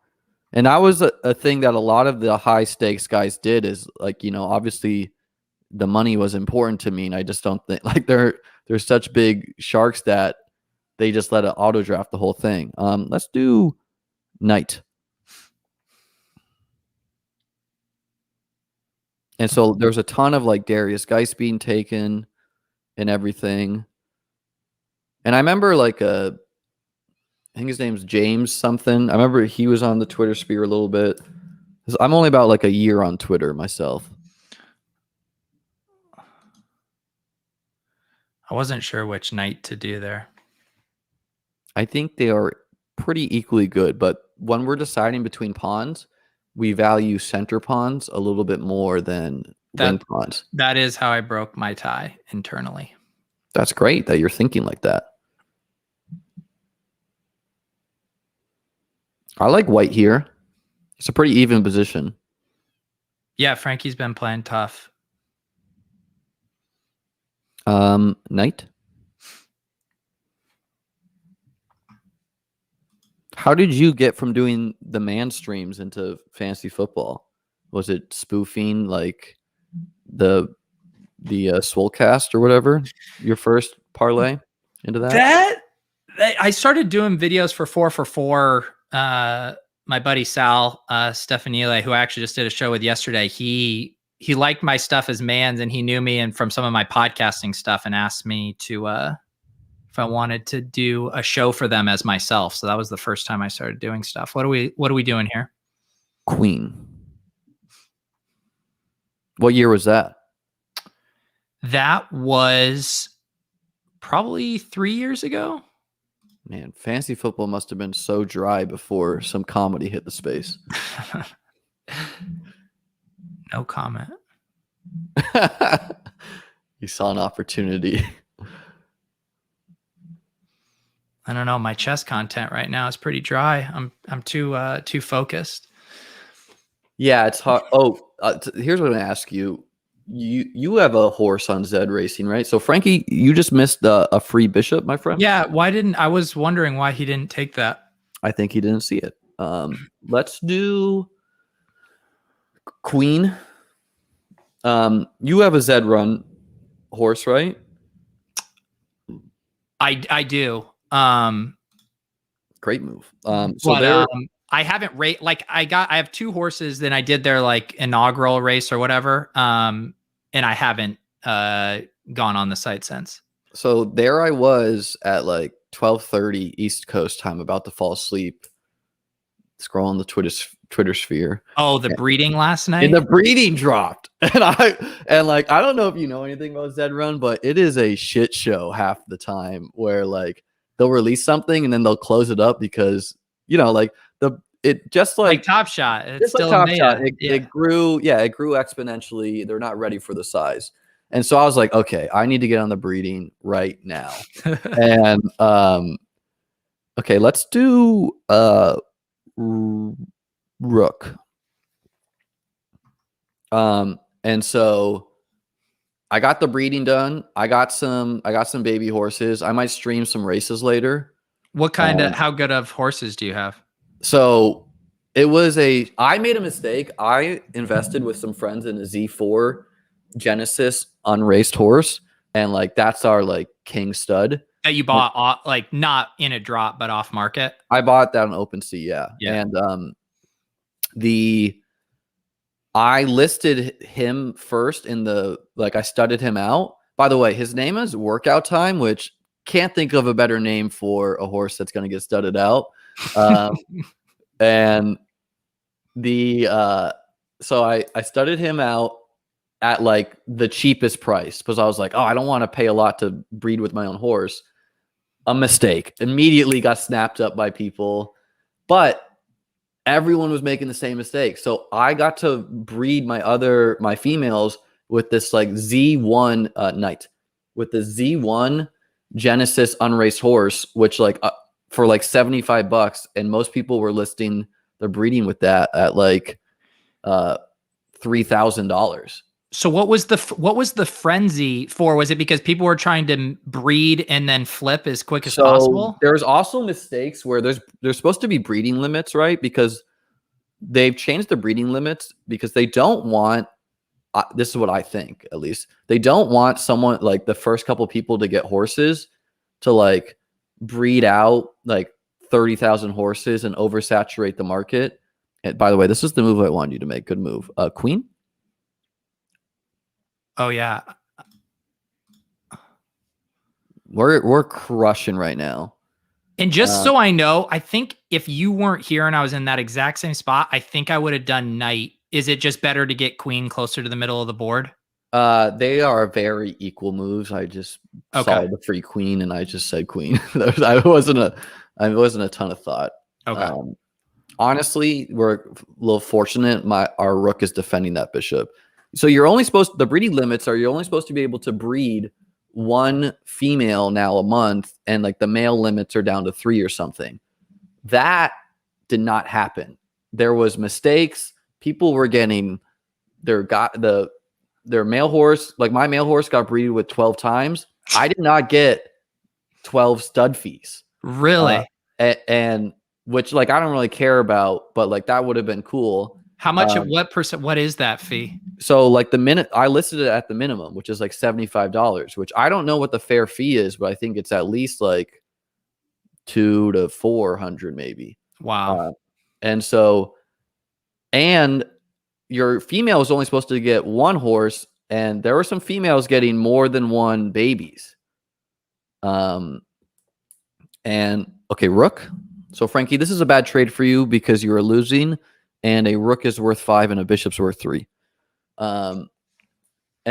And that was a thing that a lot of the high stakes guys did is like, obviously the money was important to me. And I just don't think like they're such big sharks that they just let it auto draft the whole thing. Let's do knight. And so there's a ton of like Darius Geis being taken and everything. And I remember like I think his name's James something. I remember he was on the Twitter sphere a little bit. I'm only about like a year on Twitter myself. I wasn't sure which knight to do there. I think they are pretty equally good, but when we're deciding between pawns, we value center pawns a little bit more than wing pawns. That is how I broke my tie internally. That's great that you're thinking like that. I like white here. It's a pretty even position. Yeah, Frankie's been playing tough. Knight. How did you get from doing the man streams into fantasy football? Was it spoofing like the Swolecast or whatever? Your first parlay into that? I started doing videos for 4for4. My buddy Sal Stefanile, who I actually just did a show with yesterday, he liked my stuff as mans, and he knew me and from some of my podcasting stuff, and asked me to if I wanted to do a show for them as myself. So that was the first time I started doing stuff. What are we doing here? Queen. What year was that? That was probably 3 years ago. Man, fantasy football must have been so dry before some comedy hit the space. No comment. You saw an opportunity. I don't know. My chess content right now is pretty dry. I'm too focused. Yeah, it's hard. Oh, here's what I'm going to ask you. you have a horse on Zed Racing, right? So Frankie, you just missed a free bishop, my friend. Yeah, I was wondering why he didn't take that. I think he didn't see it. Let's do queen. You have a Zed run horse, right? I do. Great move. I haven't I have 2 horses, then I did their like inaugural race or whatever. And I haven't gone on the site since. So there I was at like 12:30 East Coast time, about to fall asleep, scrolling the Twitter sphere. Oh, the breeding last night? And the breeding dropped. And I don't know if you know anything about Zed Run, but it is a shit show half the time, where like they'll release something and then they'll close it up because, like it just like Top Shot. It's just still like Top Shot. yeah. It grew exponentially. They're not ready for the size. And so I was like, okay, I need to get on the breeding right now. And okay, let's do Rook. And so I got the breeding done. I got some baby horses. I might stream some races later. What kind of how good of horses do you have? So I made a mistake. I invested with some friends in a Z4 Genesis unraced horse, and like that's our like king stud that you bought off, like not in a drop but off market. I bought that on OpenSea, yeah. And I listed him first in I studded him out. By the way, his name is Workout Time, which can't think of a better name for a horse that's going to get studded out. And so I studded him out at like the cheapest price because I was like, oh, I don't want to pay a lot to breed with my own horse. A mistake. Immediately got snapped up by people, but everyone was making the same mistake. So I got to breed my females with this like Z1 Knight, with the Z1 Genesis unraced horse, which like for like $75, and most people were listing their breeding with that at like $3,000. So what was the frenzy for? Was it because people were trying to breed and then flip as quick as possible? There's also mistakes where there's supposed to be breeding limits, right? Because they've changed the breeding limits because they don't want, this is what I think, at least, they don't want someone like the first couple people to get horses to like breed out like 30,000 horses and oversaturate the market. And by the way, this is the move I wanted you to make. Good move. Queen. Oh yeah. We're crushing right now. And just so I know, I think if you weren't here and I was in that exact same spot, I think I would have done knight. Is it just better to get queen closer to the middle of the board? They are very equal moves. I just saw the free queen and I just said queen. I wasn't a ton of thought. Okay. Honestly, we're a little fortunate. Our rook is defending that bishop. So the breeding limits are you're only supposed to be able to breed one female now a month, and like the male limits are down to 3 or something. That did not happen. There was mistakes. People were getting their male horse, like my male horse got breeded with 12 times. I did not get 12 stud fees. Really? And which like I don't really care about, but like that would have been cool. How much? What percent? What is that fee? So like I listed it at the minimum, which is like $75, which I don't know what the fair fee is, but I think it's at least like $200 to $400 maybe. Wow. And your female is only supposed to get one horse, and there were some females getting more than one babies. And okay, rook. So Frankie, this is a bad trade for you because you are losing. And a rook is worth 5 and a bishop's worth 3. And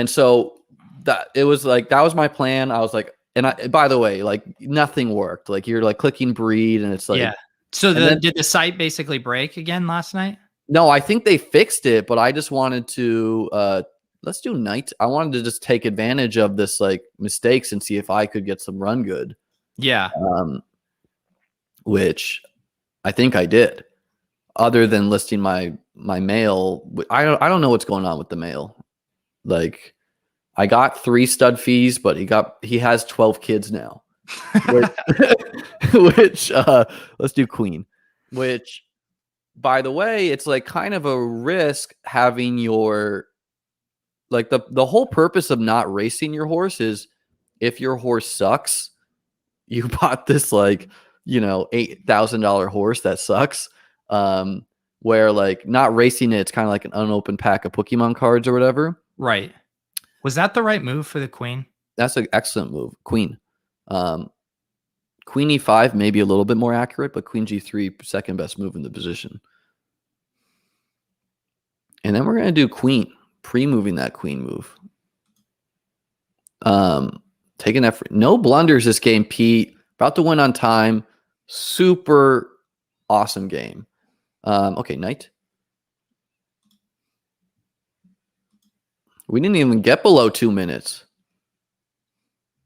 so that was my plan. I was like, by the way, like nothing worked. Like you're like clicking breed and it's like, yeah. So did the site basically break again last night? No, I think they fixed it, but I just wanted to, let's do knight. I wanted to just take advantage of this like mistakes and see if I could get some run good. Yeah. Which I think I did. Other than listing my male, I don't know what's going on with the male. like I got 3 stud fees, but he has 12 kids now. Which let's do queen. Which, by the way, it's like kind of a risk having your like the whole purpose of not racing your horse is if your horse sucks, you bought this like, $8,000 horse that sucks. Where like not racing it, it's kind of like an unopened pack of Pokemon cards or whatever. Right. Was that the right move for the queen? That's an excellent move. Queen. Queen e5 maybe a little bit more accurate, but queen g3 second best move in the position. And then we're going to do queen, pre-moving that queen move. Taking that no blunders this game, Pete. About to win on time. Super awesome game. Okay, knight. We didn't even get below 2 minutes.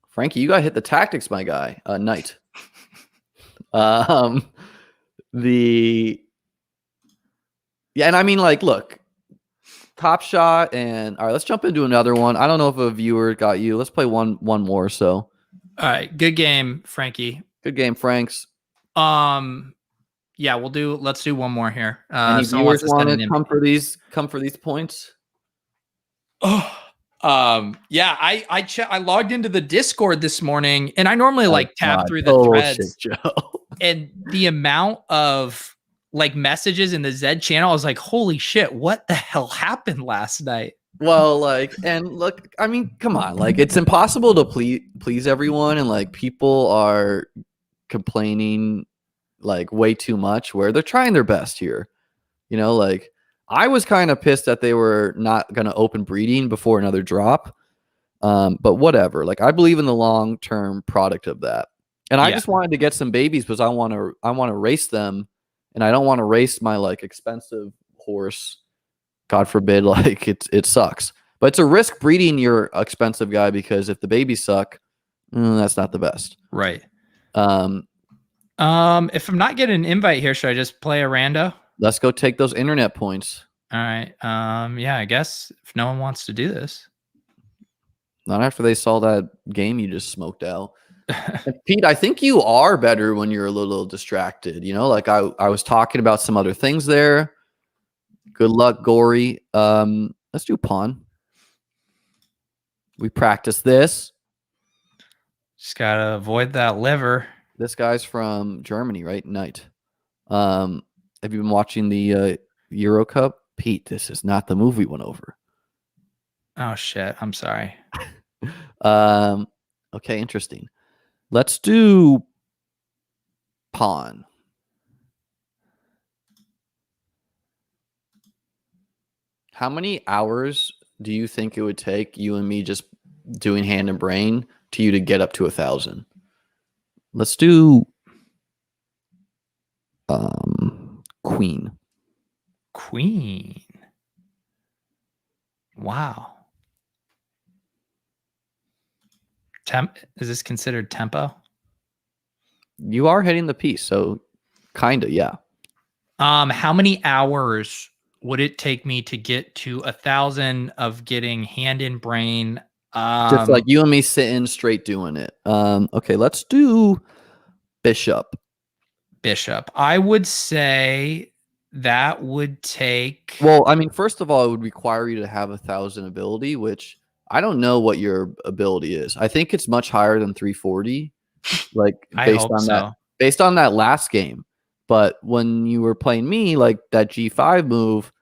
Frankie, you got to hit the tactics, my guy. Knight. Yeah, and I mean, like, look, Top Shot, and all right, let's jump into another one. I don't know if a viewer got you. Let's play one more. So, all right, good game, Frankie. Good game, Franks. Yeah, let's do one more here. Any viewers want to come for these points? Oh, yeah, I logged into the Discord this morning, and I normally tap through the threads, shit, Joe. And the amount of like messages in the Zed channel, I was like, holy shit, what the hell happened last night? Well, like, and look, I mean, come on, like, it's impossible to please everyone, and like people are complaining like way too much where they're trying their best here. Like I was kind of pissed that they were not going to open breeding before another drop. But whatever. Like I believe in the long-term product of that. And I just wanted to get some babies because I want to race them, and I don't want to race my like expensive horse. God forbid, like it sucks. But it's a risk breeding your expensive guy because if the babies suck, that's not the best. Right. If I'm not getting an invite here, should I just play a rando? Let's go take those internet points. All right. Yeah, I guess if no one wants to do this. Not after they saw that game you just smoked out. Pete, I think you are better when you're a little distracted. Like I was talking about some other things there. Good luck, Gory. Let's do pawn. We practice this. Just gotta avoid that liver. This guy's from Germany, right? Knight. Have you been watching the Euro Cup? Pete, this is not the move we went over. Oh shit, I'm sorry. Okay, interesting. Let's do pawn. How many hours do you think it would take you and me just doing hand and brain to you to get up to 1,000? Let's do queen. Queen. Wow. Is this considered tempo? You are hitting the piece, so kind of, yeah. How many hours would it take me to get to 1,000 of getting hand in brain? Just like you and me sitting straight doing it. Okay, let's do bishop. Bishop. I would say that would take. Well, I mean, first of all, it would require you to have 1,000 ability, which I don't know what your ability is. I think it's much higher than 340. Like based on that last game. But when you were playing me, like that G5 move,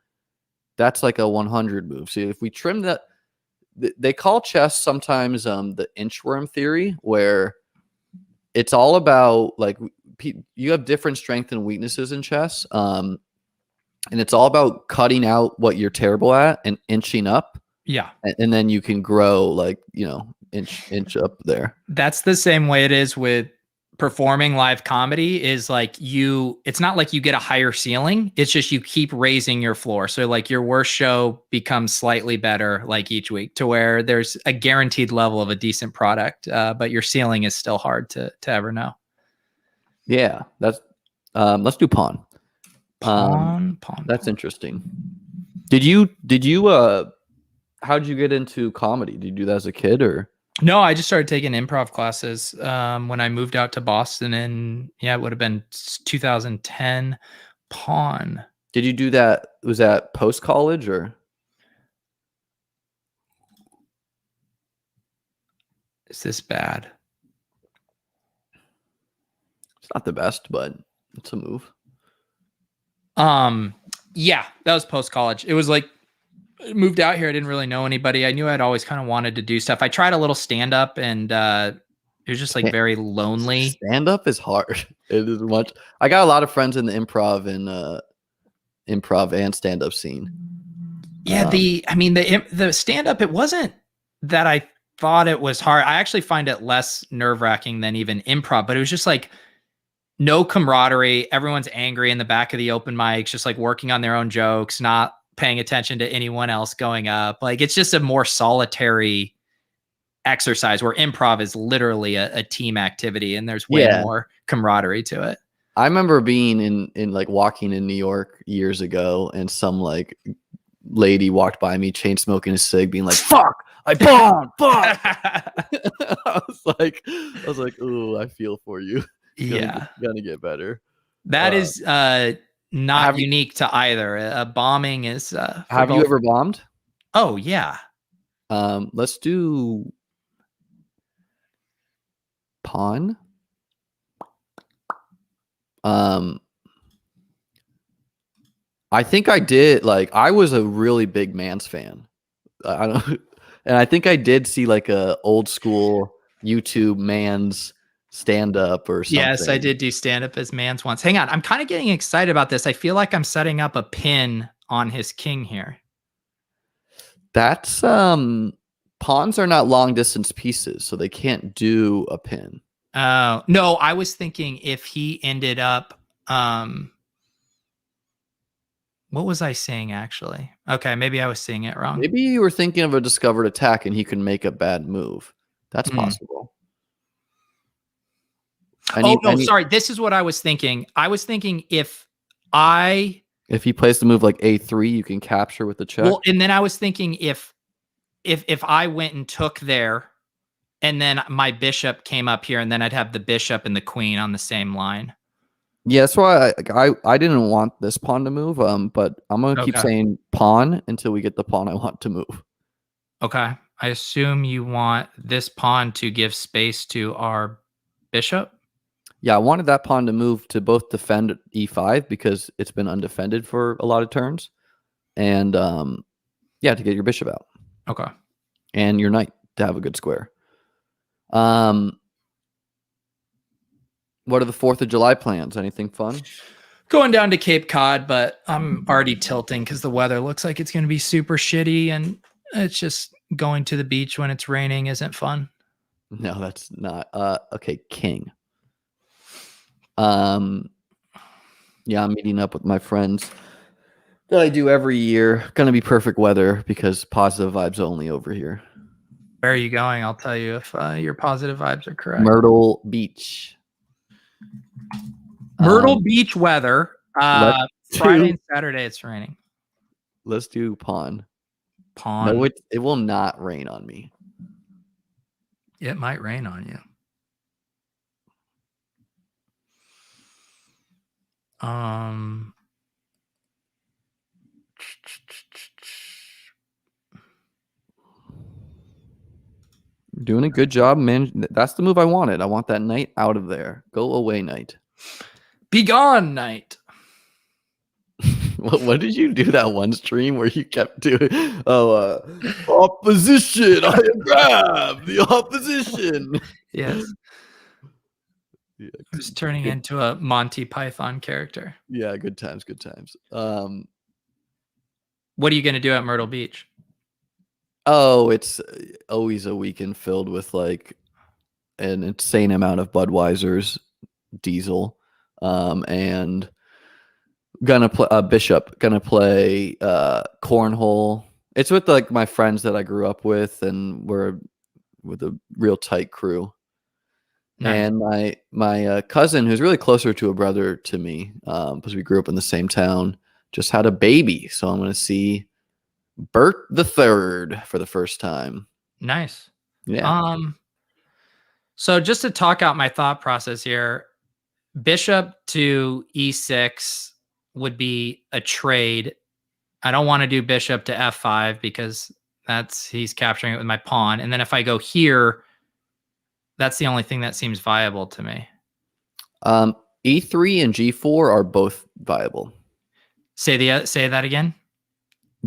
that's like a 100 move. So if we trim that, they call chess sometimes the inchworm theory, where it's all about like you have different strengths and weaknesses in chess. And it's all about cutting out what you're terrible at and inching up. Yeah. And then you can grow like, inch up there. That's the same way it is with performing live comedy. Is like it's not like you get a higher ceiling. It's just you keep raising your floor. So like your worst show becomes slightly better like each week, to where there's a guaranteed level of a decent product. But your ceiling is still hard to ever know. Yeah. That's let's do pawn. Pawn. That's interesting. Did you how'd you get into comedy? Did you do that as a kid or? No, I just started taking improv classes when I moved out to Boston it would have been 2010. Pawn. Did you do that? Was that post college or? Is this bad? It's not the best, but it's a move. Yeah, that was post college. It was like I moved out here. I didn't really know anybody. I knew I'd always kind of wanted to do stuff. I tried a little stand up and it was just like very lonely. Stand up is hard. It is much. I got a lot of friends in the improv and stand up scene. Yeah, the stand up, it wasn't that I thought it was hard. I actually find it less nerve wracking than even improv, but it was just like no camaraderie. Everyone's angry in the back of the open mics, just like working on their own jokes, not paying attention to anyone else going up. Like it's just a more solitary exercise where improv is literally a team activity and there's way more camaraderie to it. I remember being in like walking in New York years ago and some like lady walked by me, chain smoking a cig, being like, "Fuck, I bombed, fuck." I was like, "Ooh, I feel for you." Gonna get better. That is not unique to either. Bombing is. Have you ever bombed? Oh yeah. Let's do pawn. I think I did. Like, I was a really big Mans fan. I don't, and I think I did see like a old school YouTube Mans stand up or something. Yes, I did do stand up as Mans once. Hang on, I'm kind of getting excited about this. I feel like I'm setting up a pin on his king here. That's pawns are not long distance pieces, so they can't do a pin. Oh no, I was thinking if he ended up. What was I saying actually? Okay, maybe I was saying it wrong. Maybe you were thinking of a discovered attack and he can make a bad move. That's possible. Sorry. This is what I was thinking. I was thinking if he plays the move like A3, you can capture with the check. Well, and then I was thinking if I went and took there and then my bishop came up here and then I'd have the bishop and the queen on the same line. Yeah, that's why I didn't want this pawn to move. But I'm gonna keep saying pawn until we get the pawn I want to move. Okay. I assume you want this pawn to give space to our bishop. Yeah, I wanted that pawn to move to both defend e5 because it's been undefended for a lot of turns, and to get your bishop out. Okay. And your knight to have a good square. What are the 4th of July plans? Anything fun? Going down to Cape Cod, but I'm already tilting because the weather looks like it's going to be super shitty, and it's just going to the beach when it's raining isn't fun. No, that's not. Okay, king. I'm meeting up with my friends that I do every year. Gonna be perfect weather because positive vibes only over here. Where are you going? I'll tell you if your positive vibes are correct. Myrtle Beach. Myrtle Beach weather. Friday and Saturday it's raining. Let's do pawn. Pawn. No, it will not rain on me. It might rain on you. Doing a good job, man. That's the move I wanted. I want that knight out of there. Go away, knight. Be gone, knight. What did you do that one stream where you kept doing opposition? I grab the opposition. Yes. Yeah. Just turning into a Monty Python character. Yeah, good times, good times. What are you going to do at Myrtle Beach? Oh, it's always a weekend filled with like an insane amount of Budweiser's, Diesel, and gonna play Bishop. Gonna play cornhole. It's with like my friends that I grew up with, and we're with a real tight crew. Nice. And my cousin, who's really closer to a brother to me, because we grew up in the same town, just had a baby. So I'm gonna see Bert the Third for the first time. Nice. Yeah. So just to talk out my thought process here, bishop to e6 would be a trade. I don't want to do bishop to f5 because he's capturing it with my pawn. And then if I go here, that's the only thing that seems viable to me. E3 and G4 are both viable. Say that again.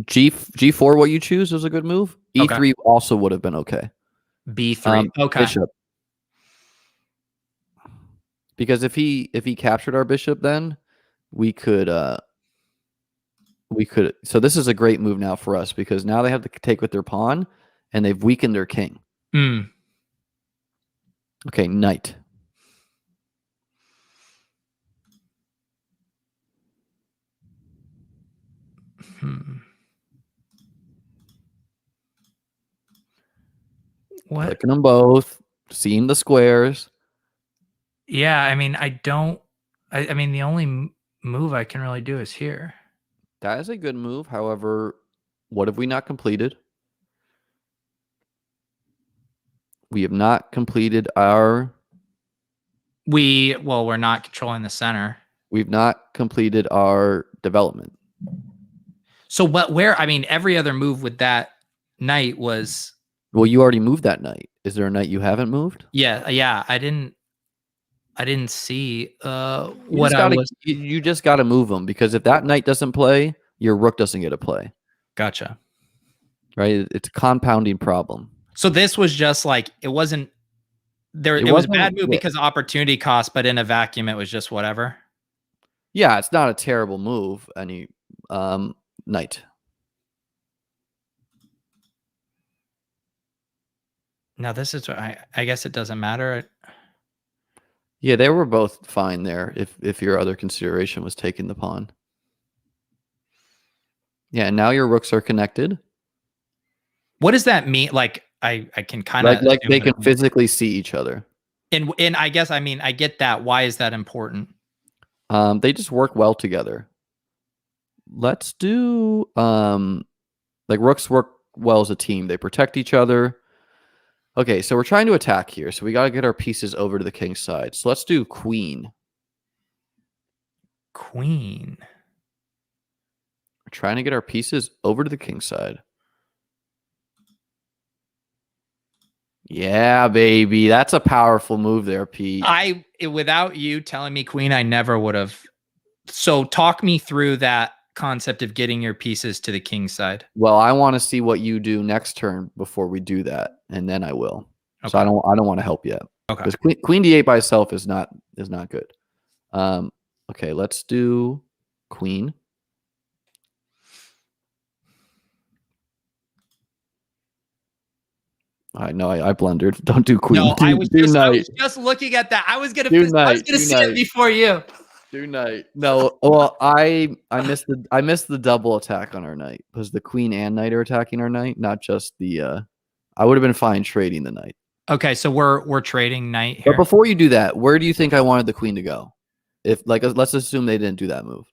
G4, what you choose was a good move. E3 Okay. also would have been okay. B3. Okay. Bishop. Because if he captured our bishop, then we could. So this is a great move now for us because now they have to take with their pawn, and they've weakened their king. Mm. Okay, knight. What? Clicking them both, seeing the squares. Yeah, I mean, I mean, the only move I can really do is here. That is a good move. However, what have we not completed? We have not completed our... We're not controlling the center. We've not completed our development. So, I mean, every other move with that knight was... Well, you already moved that knight. Is there a knight you haven't moved? Yeah. I didn't see what I was... You just got to move them because if that knight doesn't play, your rook doesn't get a play. Gotcha. Right? It's a compounding problem. So this was just like, it wasn't... It was a bad move because of opportunity cost, but in a vacuum, it was just whatever. Yeah, it's not a terrible move. Any knight. Now this is I guess it doesn't matter. Yeah, they were both fine there if your other consideration was taking the pawn. Yeah, and now your rooks are connected. What does that mean? Like I can kind of like they can physically see each other. And I guess I mean I get that. Why is that important? They just work well together. Let's do like rooks work well as a team. They protect each other. Okay, so we're trying to attack here. So we got to get our pieces over to the king's side. So let's do queen. Queen. We're trying to get our pieces over to the king's side. Yeah, baby. That's a powerful move there, Pete. Without you telling me queen, I never would have. So talk me through that concept of getting your pieces to the king's side. Well, I want to see what you do next turn before we do that, and then I will. Okay. So I don't want to help yet. Okay. Because queen d8 by itself is not good. Okay, let's do queen. I know I blundered. Don't do queen. No, I was just looking at that. I was gonna see it before you. Do knight. No, well, I missed the double attack on our knight because the queen and knight are attacking our knight, not just the. I would have been fine trading the knight. Okay, so we're trading knight here. But before you do that, where do you think I wanted the queen to go? If let's assume they didn't do that move.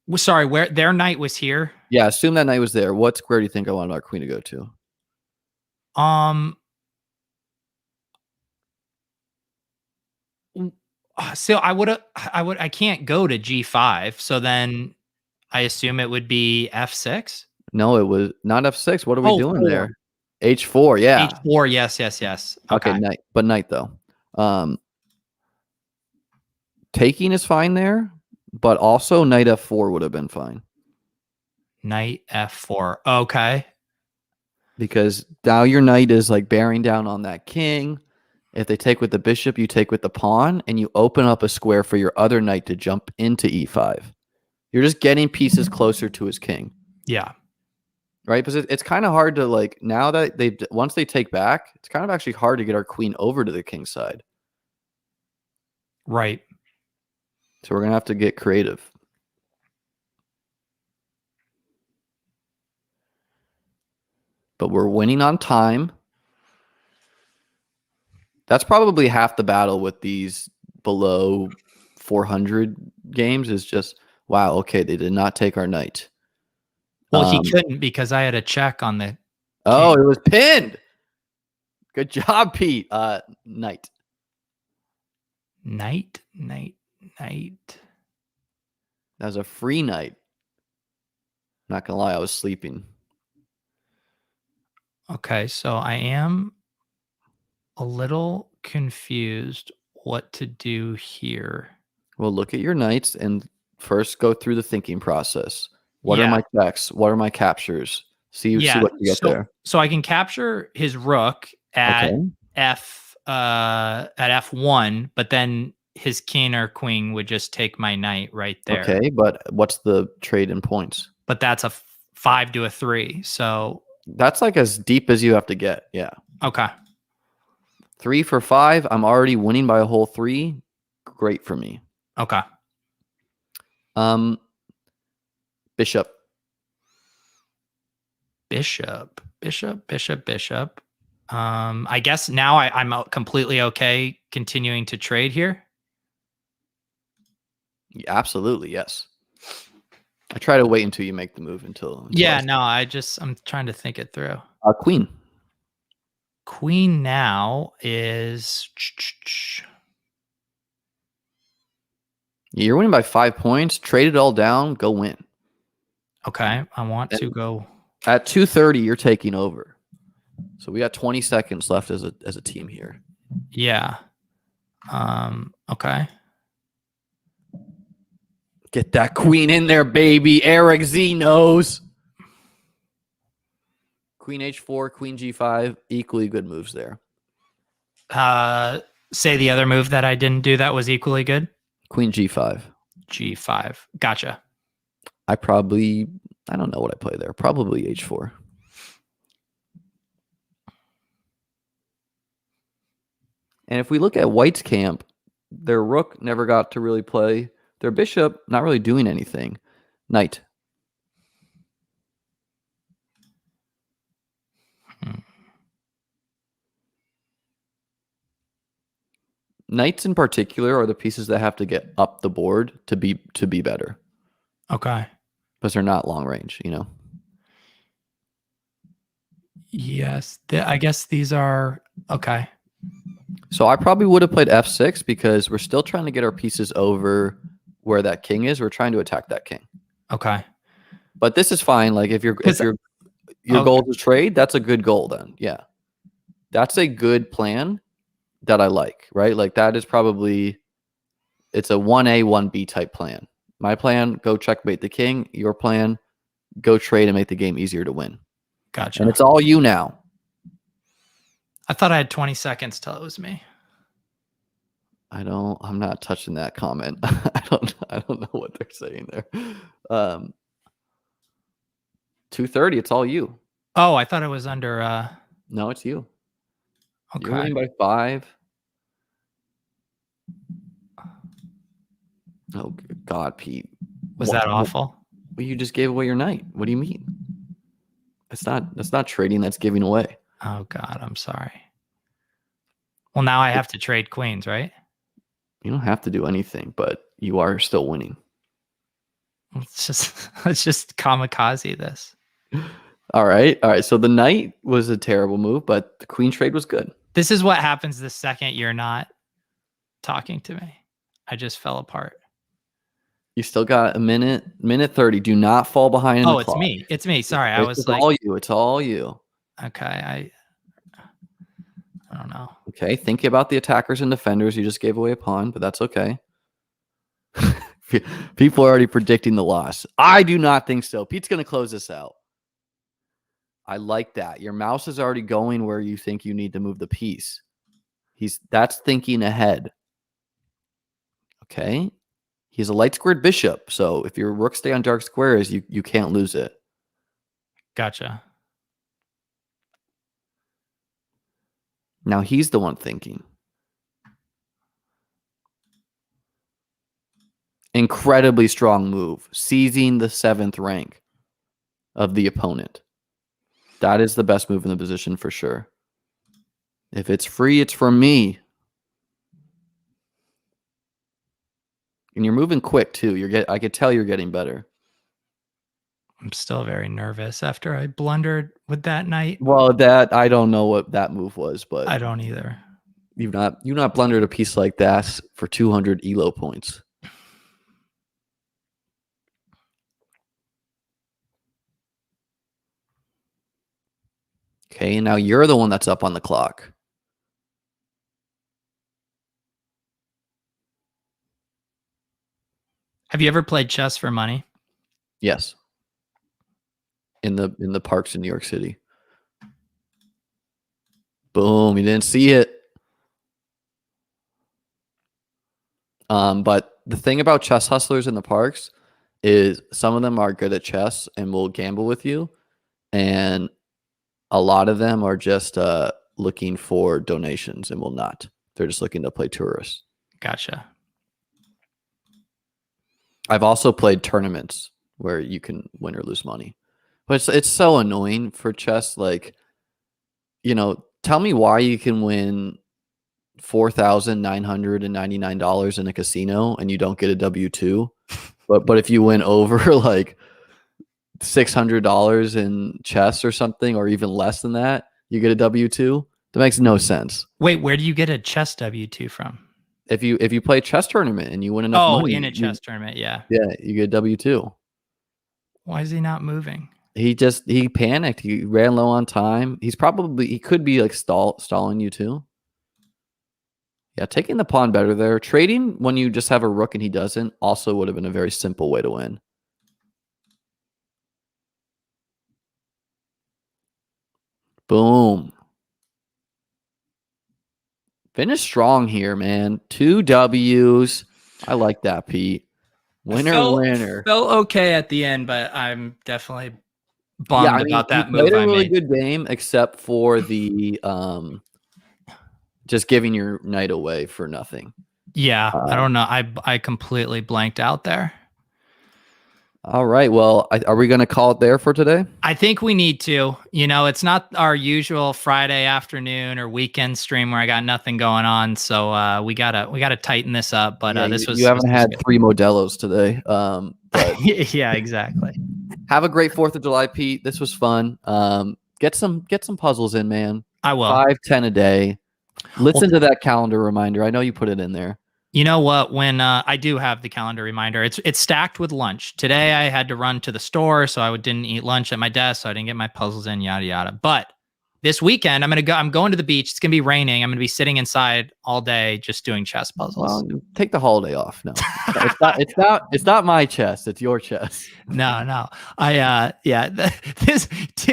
Well, sorry, where their knight was here. Yeah, assume that knight was there. What square do you think I wanted our queen to go to? So I can't go to G5. So then I assume it would be F6. No, it was not F6. What are we doing there? H4. Yeah. H4. Yes. Okay, knight, but knight though. Taking is fine there, but also knight F4 would have been fine. Knight F4. Okay. Because now your knight is like bearing down on that king. If they take with the bishop, you take with the pawn, and you open up a square for your other knight to jump into E5. You're just getting pieces closer to his king. Yeah. Right? Because it's kind of hard to like, now that once they take back, it's kind of actually hard to get our queen over to the king's side. Right. So we're going to have to get creative. But we're winning on time. That's probably half the battle with these below 400 games is just, wow, okay, they did not take our knight. Well, he couldn't because I had a check on the Oh, king. it was pinned. Good job, Pete. Knight. Knight. That was a free knight. Not gonna lie, I was sleeping. Okay, so I am a little confused what to do here. Well, look at your knights and first go through the thinking process. What are Yeah. my checks? What are my captures? See Yeah. what you get there. So I can capture his rook at Okay. F1, but then his king or queen would just take my knight right there. Okay, but what's the trade in points? But that's a 5 to a 3. So that's like as deep as you have to get. Yeah. Okay. 3 for 5. I'm already winning by a whole 3. Great for me. Okay. Bishop. I guess now I'm completely okay continuing to trade here. Yeah, absolutely, yes. I try to wait until you make the move until yeah, no, I'm trying to think it through. Queen. Queen now is You're winning by 5 points. Trade it all down. Go win. Okay, I want to go at 2:30. You're taking over. So we got 20 seconds left as a team here. Yeah. Okay. Get that queen in there, baby. Eric Z knows. Queen H4, Queen G5, equally good moves there. Say the other move that I didn't do that was equally good. Queen G5. G5. Gotcha. I don't know what I play there. Probably H4. And if we look at White's camp, their rook never got to really play. Their bishop not really doing anything. Knight. Knights in particular are the pieces that have to get up the board to be better. Okay. Because they're not long range, you know. Yes, I guess these are okay. So I probably would have played F6 because we're still trying to get our pieces over where that king is. We're trying to attack that king. Okay. But this is fine. Like if your goal is to trade, that's a good goal then. Yeah. That's a good plan that I like, right? Like that is probably it's a 1A, 1B type plan. My plan, go checkmate the king. Your plan, go trade and make the game easier to win. Gotcha. And it's all you now. I thought I had 20 seconds till it was me. I'm not touching that comment. I don't know what they're saying there. 2:30, it's all you. Oh, I thought it was under No, it's you. Okay. You're winning by 5. Oh God, Pete. Was that awful? Well, you just gave away your knight. What do you mean? That's not trading, that's giving away. Oh God, I'm sorry. Well, now I have to trade queens, right? You don't have to do anything, but you are still winning. Let's just kamikaze this. All right. So the knight was a terrible move, but the queen trade was good. This is what happens the second you're not talking to me. I just fell apart. You still got a minute 30. Do not fall behind. Oh, it's me. It's me. Sorry, I was like, all you. It's all you. Okay, I don't know. Okay, think about the attackers and defenders. You just gave away a pawn, but that's okay. People are already predicting the loss. I do not think so. Pete's going to close this out. I like that. Your mouse is already going where you think you need to move the piece. That's thinking ahead. Okay. He's a light squared bishop. So if your rook stay on dark squares, you can't lose it. Gotcha. Now he's the one thinking. Incredibly strong move. Seizing the 7th rank of the opponent. That is the best move in the position for sure. If it's free, it's for me. And you're moving quick too. I could tell you're getting better. I'm still very nervous after I blundered with that night. Well, that I don't know what that move was, but I don't either. you've not blundered a piece like that for 200 elo points. Okay, now you're the one that's up on the clock. Have you ever played chess for money? Yes. In the parks in New York City. Boom, you didn't see it. But the thing about chess hustlers in the parks is some of them are good at chess and will gamble with you, and a lot of them are just looking for donations and will not. They're just looking to play tourists. Gotcha. I've also played tournaments where you can win or lose money, but it's so annoying for chess. Like, tell me why you can win $4,999 in a casino and you don't get a W-2, but if you win over like $600 in chess or something, or even less than that, you get a W-2. That makes no sense. Wait, where do you get a chess W-2 from? If you play a chess tournament and you win enough money, in a chess tournament, yeah, you get a W-2. Why is he not moving? He panicked. He ran low on time. He could be like stalling you too. Yeah, taking the pawn better there. Trading when you just have a rook and he doesn't also would have been a very simple way to win. Boom. Finish strong here, man. 2 W's. I like that, Pete. Winner. Felt okay at the end, but I'm definitely bummed about that move. You played a really good game, except for the just giving your knight away for nothing. Yeah, I don't know. I completely blanked out there. All right. Well, are we going to call it there for today? I think we need to. It's not our usual Friday afternoon or weekend stream where I got nothing going on, so we gotta tighten this up. But you haven't had 3 Modelos today. But yeah, exactly. Have a great 4th of July, Pete. This was fun. Get some puzzles in, man. I will. 5-10 a day. Listen to that calendar reminder. I know you put it in there. You know what? When I do have the calendar reminder, it's stacked with lunch. Today I had to run to the store, so I didn't eat lunch at my desk, so I didn't get my puzzles in, yada yada. But this weekend I'm going to the beach. It's gonna be raining. I'm gonna be sitting inside all day just doing chess puzzles. Well, take the holiday off. No, it's not my chess. It's your chess. No. This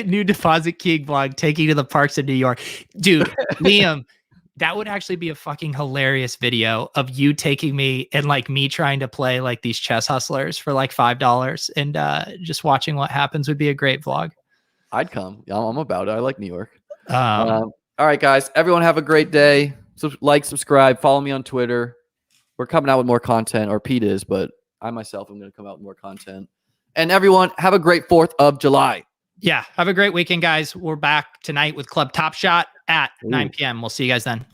new Deposit King vlog taking to the parks in New York, dude. Liam. That would actually be a fucking hilarious video of you taking me and like me trying to play like these chess hustlers for like $5 and just watching what happens would be a great vlog. I'd come. I'm about it. I like New York. All right, guys. Everyone have a great day. Subscribe, follow me on Twitter. We're coming out with more content, or Pete is, but I myself am going to come out with more content. And everyone have a great 4th of July. Yeah. Have a great weekend, guys. We're back tonight with Club Top Shot at 9 p.m. We'll see you guys then.